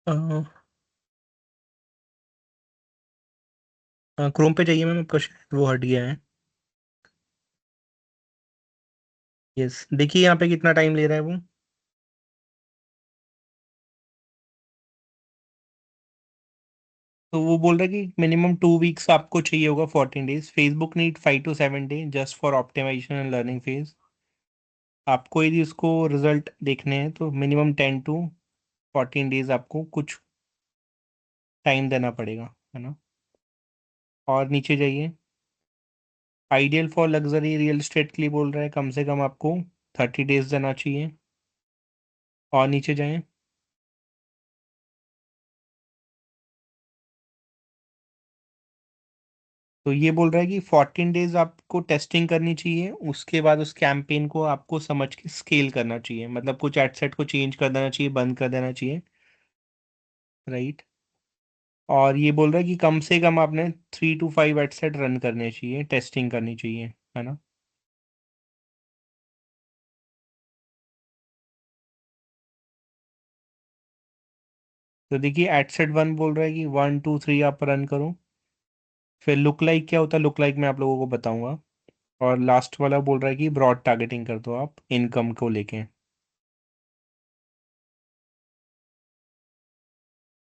Chrome पे जाइए मैम, आपका शायद वो हट गया है। यस, देखिए यहाँ पे कितना टाइम ले रहा है वो। तो वो बोल रहा है कि मिनिमम 2 वीक्स आपको चाहिए होगा, 14 days. Facebook need 5 to 7 day just for optimisation and learning phase. आपको यदि उसको रिजल्ट देखने हैं तो मिनिमम 10 to 14 डेज आपको कुछ टाइम देना पड़ेगा, है ना। और नीचे जाइए, ideal for luxury real estate के लिए बोल रहा है कम से कम आपको 30 डेज देना चाहिए। और नीचे जाएं, तो ये बोल रहा है कि 14 डेज आपको टेस्टिंग करनी चाहिए, उसके बाद उस कैंपेन को आपको समझ के स्केल करना चाहिए, मतलब कुछ एडसेट को चेंज कर देना चाहिए, बंद कर देना चाहिए, राइट। और ये बोल रहा है कि कम से कम आपने 3 to 5 एडसेट रन करने चाहिए, टेस्टिंग करनी चाहिए, है ना। तो देखिए एडसेट 1 बोल रहा है कि 1 2 3 आप रन करो। फिर लुक लाइक क्या होता है, लुक लाइक मैं आप लोगों को बताऊंगा। और लास्ट वाला बोल रहा है कि ब्रॉड टारगेटिंग कर दो आप इनकम को लेके।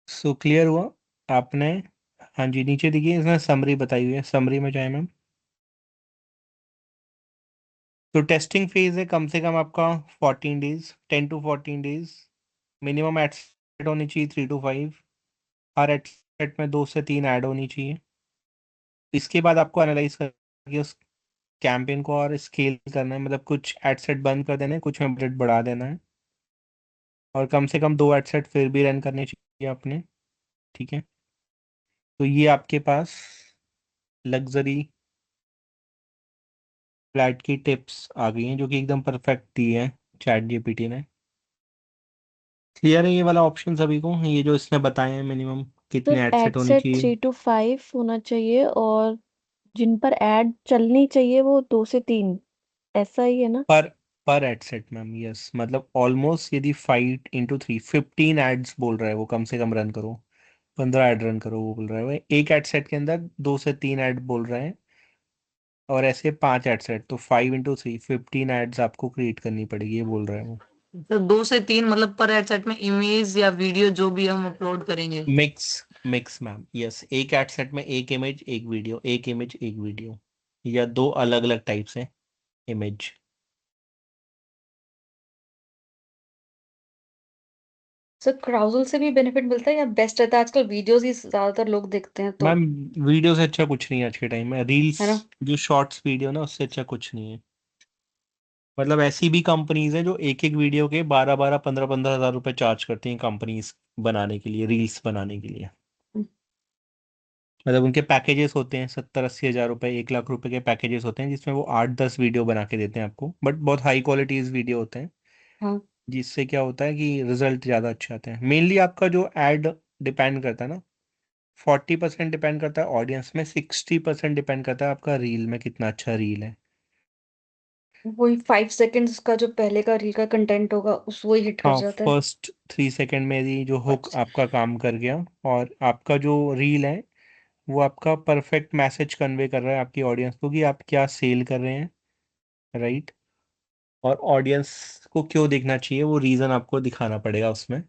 सो क्लियर हुआ आपने। हाँ जी, नीचे देखिए इसमें समरी बताई हुई है, समरी में जाए मैम। तो टेस्टिंग फेज है कम से कम आपका 14 days, 10 to 14 days. Minimum ad set होनी चाहिए 3 to 5। हर एडसेट में 2 से 3 ऐड होनी चाहिए। इसके बाद आपको एनालाइज करके उस कैंपेन को और स्केल करना है, मतलब कुछ एडसेट बंद कर देना है, कुछ में बजट बढ़ा देना है। और कम से कम 2 एडसेट फिर भी रन करने चाहिए अपने, ठीक है। तो ये आपके पास लग्जरी फ्लैट की टिप्स आ गई हैं जो कि एकदम परफेक्ट दी है चैट जीपीटी ने। क्लियर है ये वाला ऑप्शन सभी को, ये जो इसने बताए हैं मिनिमम सर कितने एडसेट एड होनी सेट चाहिए 3 to 5 होना चाहिए, और जिन पर एड चलनी चाहिए वो 2 से 3, ऐसा ही है ना? पर पर एडसेट मैम। यस, मतलब ऑलमोस्ट यदि 5 into 3 15 एड्स बोल रहा है वो, कम से कम रन करो, 15 ऐड रन करो वो बोल रहा है वो। एक एडसेट के अंदर 2 से 3 ऐड बोल रहा है, और ऐसे 5 एडसेट, तो 5 into 3 15 एड्स आपको क्रिएट करनी पड़ेगी, ये बोल रहा है वो। तो 2 से 3 मतलब पर एडसेट में इमेज या वीडियो जो भी हम अपलोड करेंगे। Mix mix ma'am, yes. एक एडसेट में एक इमेज एक वीडियो, एक इमेज एक वीडियो, या 2 अलग अलग टाइप से इमेज। सर क्राउजल से भी बेनिफिट मिलता है या बेस्ट रहता है? आजकल वीडियोस ही ज्यादातर लोग देखते हैं, तो मैम वीडियो से अच्छा कुछ नहीं है आज के टाइम में, रील्स है ना। जो शॉर्ट्स वीडियो ना, उससे अच्छा कुछ नहीं है। मतलब ऐसी भी कंपनीज हैं जो एक एक वीडियो के 12 12 15 15 हज़ार रुपए चार्ज करती हैं कंपनीज बनाने के लिए, रील्स बनाने के लिए। मतलब उनके पैकेजेस होते हैं 70 80 हज़ार रुपए, 1 लाख रुपए के पैकेजेस होते हैं, जिसमें वो 8 10 वीडियो बना के देते हैं आपको, बट बहुत हाई क्वालिटीज वीडियो होते हैं। हाँ, जिससे क्या होता है कि रिजल्ट ज़्यादा अच्छे आते हैं। मेनली आपका जो एड डिपेंड करता है ना, 40% डिपेंड करता है ऑडियंस में, 60% डिपेंड करता है आपका रील में कितना अच्छा रील है। वही 5 सेकेंड्स का जो पहले का रील का कंटेंट होगा उस वही हिट कर हाँ, जाता है। फर्स्ट 3 सेकेंड में यदि जो हुक आपका काम कर गया, और आपका जो रील है वो आपका परफेक्ट मैसेज कन्वे कर रहा है आपकी ऑडियंस को कि आप क्या सेल कर रहे हैं, राइट। और ऑडियंस को क्यों देखना चाहिए वो रीज़न आपको दिखाना पड़ेगा उसमें।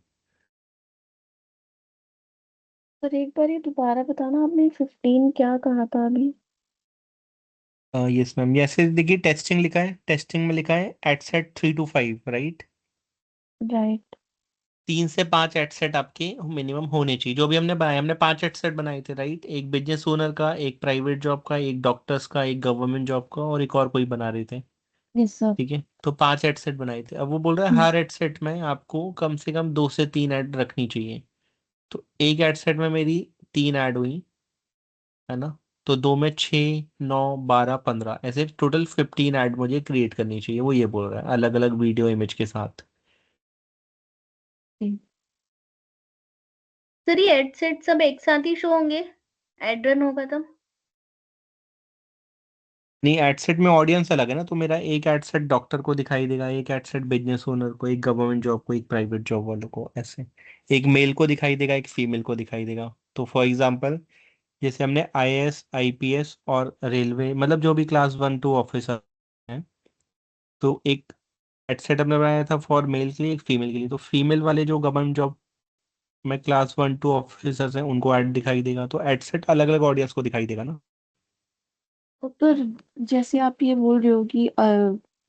सर एक बार ये दोबारा बताना, आपने 15 क्या कहा था अभी? यस मैम, जैसे देखिए टेस्टिंग लिखा है, टेस्टिंग में लिखा है एडसेट 3 to 5, राइट। राइट। 3 से 5 एडसेट आपके मिनिमम होने चाहिए, जो भी हमने बनाए, हमने 5 एडसेट बनाए थे, राइट। एक बिजनेस ओनर का, एक प्राइवेट जॉब का, एक डॉक्टर्स का, एक गवर्नमेंट जॉब का, और एक और कोई बना रहे थे, यस सर। ठीक है। तो 5 एडसेट बनाए थे। अब वो बोल रहा है हर एडसेट में आपको कम से कम 2 से 3 ऐड रखनी चाहिए। तो एक एडसेट में मेरी 3 ऐड हुई, है ना। तो 2 में 6 9 12 15, ऐसे टोटल 15 ऐड मुझे क्रिएट करनी चाहिए, वो ये बोल रहा है, अलग अलग वीडियो इमेज के साथ। सर ये एड सेट सब एक साथ ही शो होंगे, एड रन होगा तब? नहीं, एड सेट में ऑडियंस अलग है ना, तो मेरा एक एड सेट डॉक्टर को दिखाई देगा, एक एड सेट बिजनेस ओनर को, एक गवर्नमेंट जॉब को, एक प्राइवेट जॉब वालों को, ऐसे एक मेल को दिखाई देगा, एक फीमेल को दिखाई देगा। तो फॉर एग्जांपल जैसे हमने आईएएस आईपीएस और रेलवे, मतलब जो भी क्लास 1 2 ऑफिसर हैं, तो एक एड सेट हमने बनाया था फॉर मेल के लिए, एक फीमेल के लिए। तो फीमेल वाले जो गवर्नमेंट जॉब में क्लास 1 2 ऑफिसर्स हैं उनको ऐड दिखाई देगा, तो एड सेट अलग अलग ऑडियंस को दिखाई देगा ना। पर जैसे आप ये बोल रहे हो कि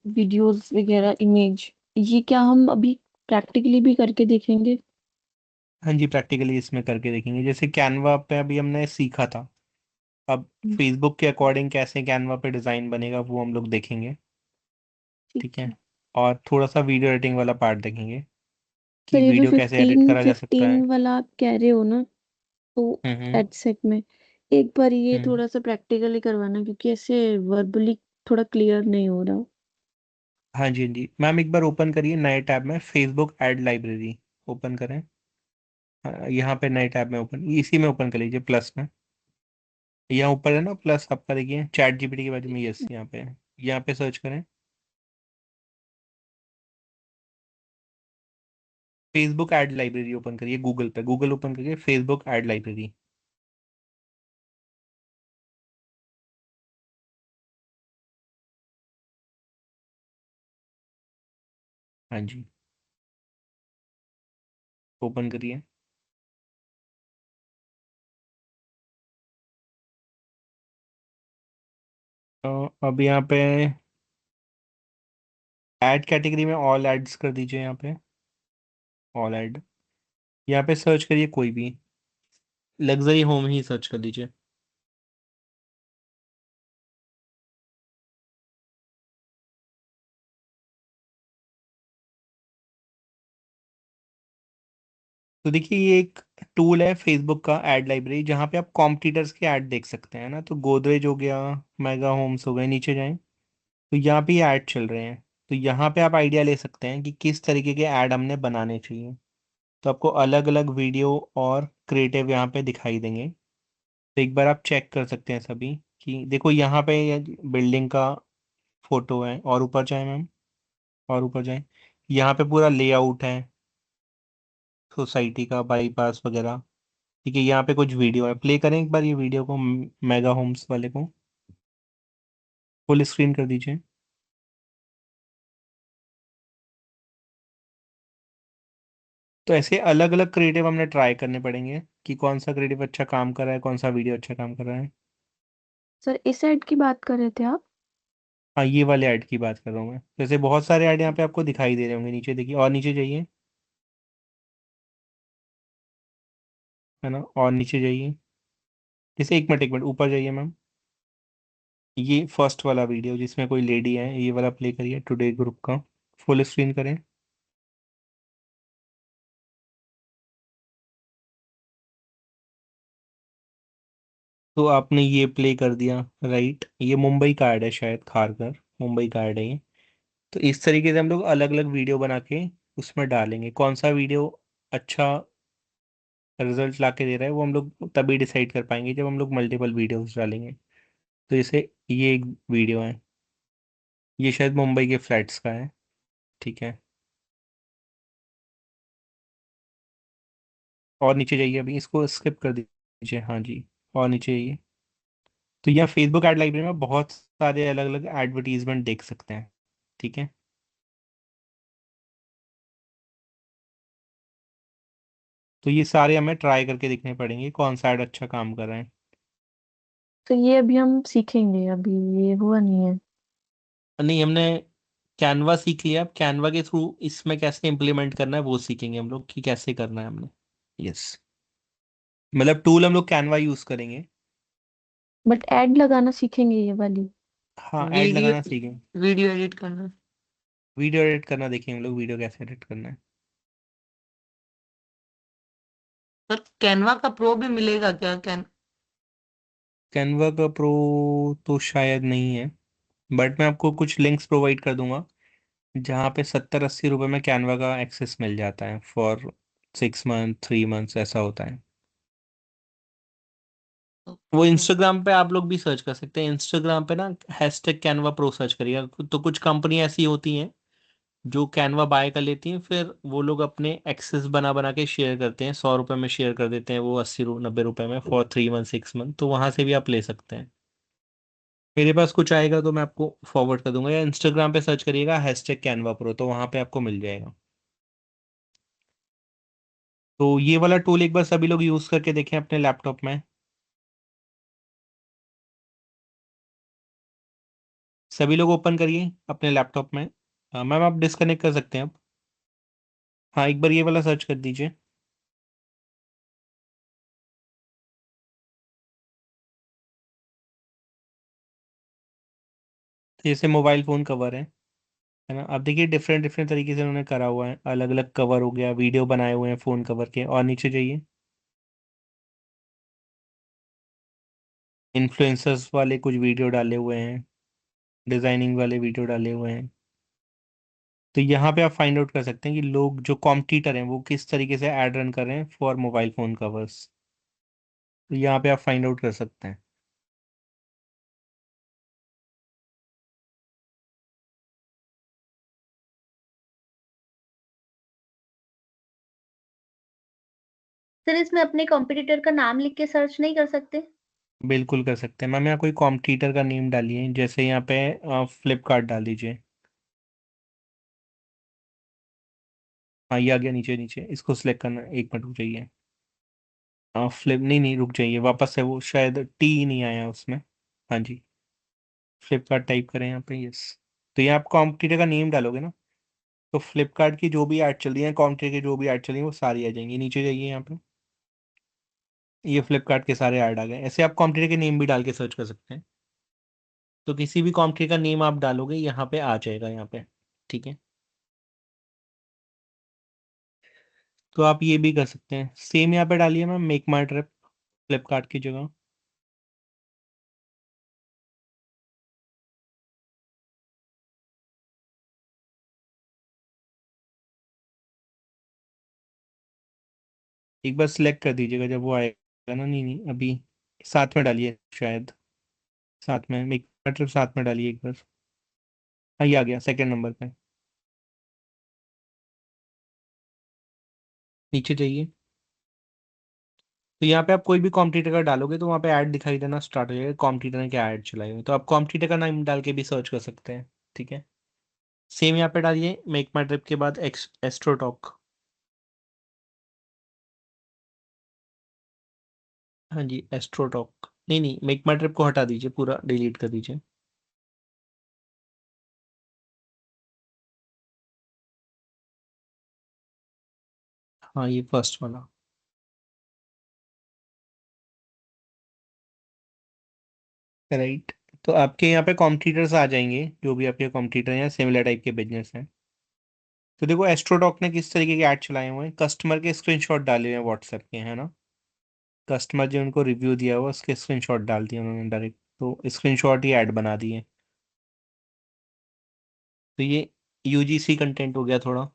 वीडियोस वगैरह इमेज, ये क्या हम अभी प्रैक्टिकली भी करके देखेंगे? हाँ जी, प्रैक्टिकली इसमें करके देखेंगे। जैसे कैनवा पे अभी हमने सीखा था, अब हम्म, फेसबुक के अकॉर्डिंग कैसे कैनवा पे डिज़ाइन बनेगा वो हम लोग देखेंगे। ठीक ठीक है। है। और थोड़ा सा वीडियो एडिटिंग वाला पार्ट देखेंगे सर कि ये जो वीडियो कैसे एडिट फिफ्टीन करा जा सकता है। फिफ्टीन वाला आप कह रहे हो ना, तो हम्म। हेडसेट में एक बार ये हम्म। थोड़ा सा प्रैक्टिकली करवाना, क्योंकि ऐसे वर्बली थोड़ा क्लियर नहीं हो रहा। हाँ जी, हाँ जी मैम, एक बार ओपन करिए नए टैब में फेसबुक एड लाइब्रेरी, ओपन करें। हाँ, यहाँ पे नए टैब में ओपन, इसी में ओपन कर लीजिए, प्लस में। यहाँ ऊपर है ना प्लस आपका, देखिए चैट जीपीटी के बाजू में, यस यहाँ पे है। यहाँ पे सर्च करें फेसबुक एड लाइब्रेरी, ओपन करिए गूगल पे, गूगल ओपन करिए फेसबुक एड लाइब्रेरी। हाँ जी, ओपन करिए। तो अब यहाँ पे ऐड कैटेगरी में ऑल एड्स कर दीजिए, यहाँ पे ऑल ऐड। यहाँ पे सर्च करिए कोई भी, लग्जरी होम ही सर्च कर लीजिए। तो देखिए ये एक टूल है फेसबुक का एड लाइब्रेरी, जहाँ पे आप कॉम्पिटिटर्स के ऐड देख सकते हैं ना। तो गोदरेज हो गया, मेगा होम्स हो गए, नीचे जाएं तो यहाँ पे ये ऐड चल रहे हैं। तो यहाँ पे आप आइडिया ले सकते हैं कि किस तरीके के ऐड हमने बनाने चाहिए। तो आपको अलग अलग वीडियो और क्रिएटिव यहाँ पे दिखाई देंगे। तो एक बार आप चेक कर सकते हैं सभी कि देखो यहाँ पे बिल्डिंग का फोटो है, और ऊपर जाए मैम, और ऊपर जाए, यहाँ पे पूरा लेआउट है सोसाइटी का, बाईपास वगैरह। ठीक है, यहाँ पे कुछ वीडियो है, प्ले करें एक बार ये वीडियो को, मेगा होम्स वाले को फुल स्क्रीन कर दीजिए। तो ऐसे अलग अलग क्रिएटिव हमने ट्राई करने पड़ेंगे कि कौन सा क्रिएटिव अच्छा काम कर रहा है, कौन सा वीडियो अच्छा काम कर रहा है। सर इस ऐड की बात कर रहे थे आप? हाँ, ये वाले ऐड की बात कर रहा हूँ मैं। जैसे बहुत सारे ऐड यहाँ पे आपको दिखाई दे रहे होंगे, नीचे देखिए, और नीचे जाइए, है ना, और नीचे जाइए। जैसे एक मिनट ऊपर जाइए मैम, ये फर्स्ट वाला वीडियो जिसमें कोई लेडी है, ये वाला प्ले करिए, टुडे ग्रुप का, फुल स्क्रीन करें। तो आपने ये प्ले कर दिया, राइट। ये मुंबई का ऐड है शायद, खारकर मुंबई का ऐड है ये। तो इस तरीके से हम लोग अलग अलग वीडियो बना के उसमें डालेंगे, कौन सा वीडियो अच्छा रिजल्ट ला के दे रहा है वो हम लोग तभी डिसाइड कर पाएंगे जब हम लोग मल्टीपल वीडियोस डालेंगे। तो जैसे ये एक वीडियो है, ये शायद मुंबई के फ्लैट्स का है। ठीक है, और नीचे जाइए, अभी इसको स्किप कर दीजिए, हाँ जी, और नीचे जाइए। तो यहाँ फेसबुक एड लाइब्रेरी में बहुत सारे अलग अलग एडवर्टीजमेंट देख सकते हैं। ठीक है, तो ये सारे हमें ट्राई करके देखने पड़ेंगे कौन सा ऐड अच्छा काम कर रहा है। तो ये अभी हम सीखेंगे, अभी ये हुआ नहीं है। नहीं, हमने कैनवा सीख लिया, अब कैनवा के थ्रू इसमें कैसे इम्प्लीमेंट करना है वो सीखेंगे हम लोग कि कैसे करना है हमने। यस, मतलब टूल हम लोग कैनवा यूज करेंगे। बट ऐड लगाना सीखेंगे ये वाली। हाँ, ऐड वीडियो लगाना सीखेंगे। वीडियो एडिट करना। वीडियो एडिट करना देखेंगे हम लोग, वीडियो कैसे एडिट करना है। सर कैनवा का प्रो भी मिलेगा क्या? कैनवा का प्रो तो शायद नहीं है, बट मैं आपको कुछ लिंक्स प्रोवाइड कर दूंगा जहाँ पे 70-80 रुपए में कैनवा का एक्सेस मिल जाता है फॉर 6 मंथ 3 मंथ्स, ऐसा होता है। वो इंस्टाग्राम पे आप लोग भी सर्च कर सकते हैं। इंस्टाग्राम पे ना हैशटैग कैनवा प्रो सर्च करिएगा, तो कुछ कंपनी ऐसी होती हैं जो कैनवा बाय कर लेती हैं, फिर वो लोग अपने एक्सेस बना बना के शेयर करते हैं, 100 रुपये में शेयर कर देते हैं वो, 80-90 रुपये में फॉर 3 मंथ 6 मंथ, तो वहां से भी आप ले सकते हैं। मेरे पास कुछ आएगा तो मैं आपको फॉरवर्ड कर दूंगा, या इंस्टाग्राम पे सर्च करिएगा हैशटैग कैनवा प्रो, तो वहां पे आपको मिल जाएगा। तो ये वाला टूल एक बार सभी लोग यूज करके देखें अपने लैपटॉप में। सभी लोग ओपन करिए अपने लैपटॉप में। मैम आप डिस्कनेक्ट कर सकते हैं अब। हाँ, एक बार ये वाला सर्च कर दीजिए। तो जैसे मोबाइल फोन कवर है ना, आप देखिए डिफरेंट डिफरेंट तरीके से उन्होंने करा हुआ है, अलग अलग कवर हो गया, वीडियो बनाए हुए हैं फोन कवर के, और नीचे जाइए इन्फ्लुएंसर्स वाले कुछ वीडियो डाले हुए हैं, डिजाइनिंग वाले वीडियो डाले हुए हैं। तो यहाँ पे आप फाइंड आउट कर सकते हैं कि लोग जो कॉम्पिटिटर हैं वो किस तरीके से एड रन कर रहे हैं फॉर मोबाइल फोन कवर्स। तो यहाँ पे आप फाइंड आउट कर सकते हैं। सर इसमें अपने कॉम्पिटिटर का नाम लिख के सर्च नहीं कर सकते? बिल्कुल कर सकते हैं मैम, यहाँ कोई कॉम्पिटिटर का नेम डालिए, जैसे यहाँ पे फ्लिपकार्ट डाल दीजिए। हाँ, ये आ गया नीचे, नीचे इसको सिलेक्ट करना, एक मिनट रुक जाइए। फ्लिप नहीं नहीं, रुक जाइए, वापस से वो शायद टी नहीं आया उसमें। हाँ जी, फ्लिपकार्ट टाइप करें यहाँ पे, यस। तो ये आप कॉम्पिटिटर का नेम डालोगे ना, तो फ्लिपकार्ट की जो भी ऐड चल रही है, कॉम्पिटिटर की जो भी ऐड चल रही है वो सारी आ जाएंगी। नीचे जाइए यहाँ पे, ये फ्लिपकार्ट के सारे ऐड आ गए। ऐसे आप कॉम्पिटिटर के नेम भी डाल के सर्च कर सकते हैं। तो किसी भी कॉम्पिटिटर का नेम आप डालोगे यहाँ पे आ जाएगा यहाँ पे, ठीक है। तो आप ये भी कर सकते हैं, सेम यहाँ पे डालिए मैम, मेक माई ट्रिप फ्लिपकार्ट की जगह। एक बार सिलेक्ट कर दीजिएगा जब वो आएगा ना। नहीं नहीं, अभी साथ में डालिए शायद, साथ में मेक माई ट्रिप साथ में डालिए एक बार। हाँ, ये आ गया सेकंड नंबर पे। नीचे जाइए, तो यहाँ पे आप कोई भी कॉम्पिटिटर का डालोगे तो वहाँ पे ऐड दिखाई देना स्टार्ट हो जाएगा, कॉम्पिटिटर ने क्या ऐड चलाए हुए हैं। तो आप कॉम्पिटिटर का नाम डाल के भी सर्च कर सकते हैं, ठीक है। सेम यहाँ पे डालिए मेक माई ट्रिप के बाद एस्ट्रोटॉक। हाँ जी, एस्ट्रोटॉक। नहीं नहीं, मेक माई ट्रिप को हटा दीजिए, पूरा डिलीट कर दीजिए। हाँ, ये फर्स्ट वाला। राइट। तो आपके यहाँ पे कॉम्पिटिटर्स आ जाएंगे, जो भी आपके कॉम्पिटिटर हैं, सिमिलर टाइप के बिजनेस हैं। तो देखो एस्ट्रोटॉक ने किस तरीके के ऐड चलाए हुए हैं, कस्टमर के स्क्रीनशॉट डाले हुए हैं व्हाट्सएप के, है ना। कस्टमर जो उनको रिव्यू दिया हुआ उसके स्क्रीनशॉट डाल दिए उन्होंने डायरेक्ट, तो स्क्रीनशॉट ही ऐड बना दिए। तो ये यूजीसी कंटेंट हो गया थोड़ा।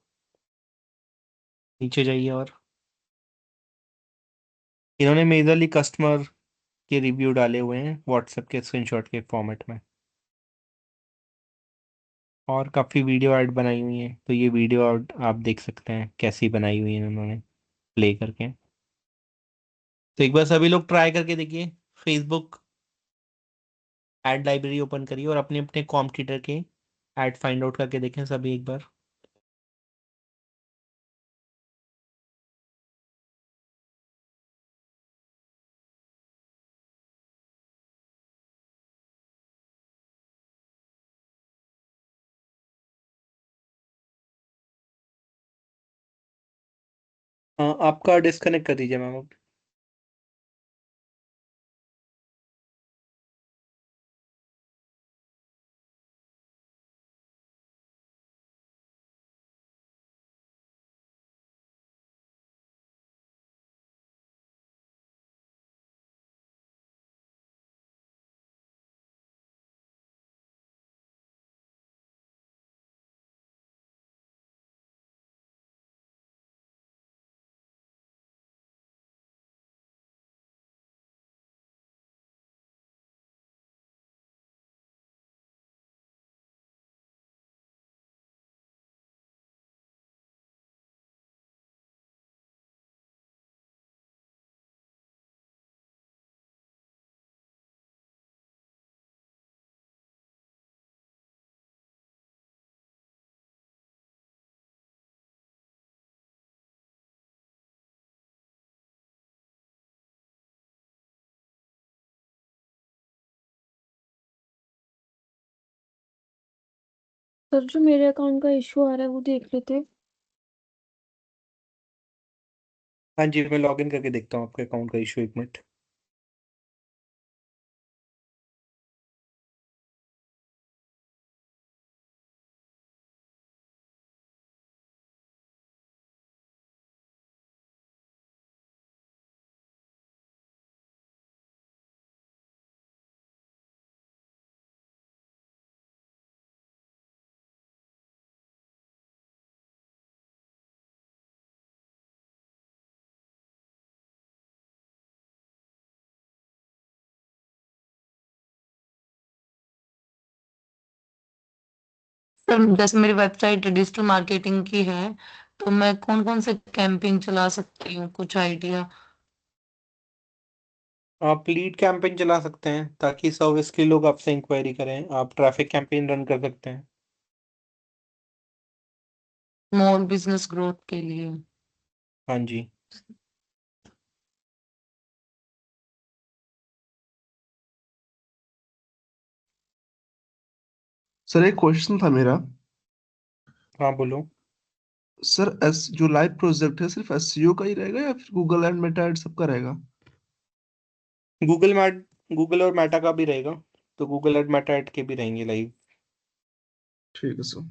नीचे जाइए, और इन्होंने मेजरली कस्टमर के रिव्यू डाले हुए हैं व्हाट्सएप के स्क्रीनशॉट के फॉर्मेट में, और काफ़ी वीडियो ऐड बनाई हुई है। तो ये वीडियो आप देख सकते हैं कैसी बनाई हुई है उन्होंने, प्ले करके। तो एक बार सभी लोग ट्राई करके देखिए, फेसबुक ऐड लाइब्रेरी ओपन करिए और अपने अपने कॉम्पिटिटर के ऐड फाइंड आउट करके देखें सभी एक बार। आपका डिस्कनेक्ट कर दीजिए मैम अब। सर जो मेरे अकाउंट का इशू आ रहा है वो देख लेते। हाँ जी, मैं लॉगिन करके देखता हूँ आपके अकाउंट का इशू, एक मिनट। सर जैसे मेरी वेबसाइट डिजिटल मार्केटिंग की है, तो मैं कौन कौन से कैंपेन चला सकती हूँ, कुछ आइडिया? आप लीड कैंपेन चला सकते हैं ताकि सर्विस के लोग आपसे इंक्वायरी करें। आप ट्रैफिक कैंपेन रन कर सकते हैं। स्मॉल बिजनेस ग्रोथ के लिए। हाँ जी। सर एक क्वेश्चन था मेरा। हाँ बोलो। सर एस जो लाइव प्रोजेक्ट है सिर्फ एसईओ का ही रहेगा या फिर गूगल एंड मेटा एड सबका रहेगा? गूगल और मेटा का भी रहेगा, तो गूगल एड मेटा एड के भी रहेंगे लाइव। ठीक है सर।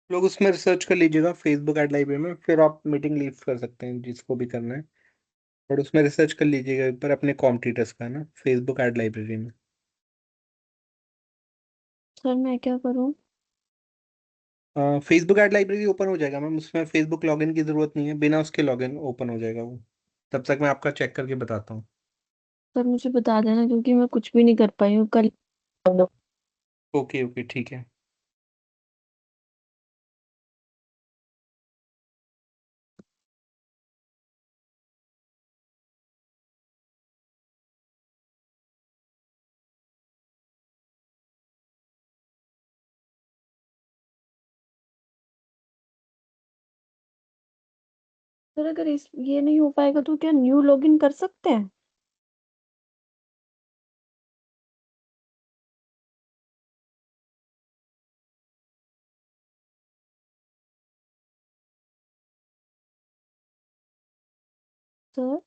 लोग उसमें रिसर्च कर लीजिएगा फेसबुक एड लाइब्रेरी में, फिर आप मीटिंग लीव कर सकते हैं जिसको भी करना है। और उसमें रिसर्च कर लीजिएगा एक बार अपने कॉम्पिटिटर्स का ना, फेसबुक एड लाइब्रेरी में। सर मैं क्या करूँ? फेसबुक ऐड लाइब्रेरी ओपन हो जाएगा मैम, उसमें फेसबुक लॉगिन की ज़रूरत नहीं है, बिना उसके लॉगिन ओपन हो जाएगा वो। तब तक मैं आपका चेक करके बताता हूँ। सर मुझे बता देना क्योंकि मैं कुछ भी नहीं कर पाई हूँ कल। ओके ओके ठीक है। सर अगर इस ये नहीं हो पाएगा तो क्या न्यू लॉगिन कर सकते हैं? सर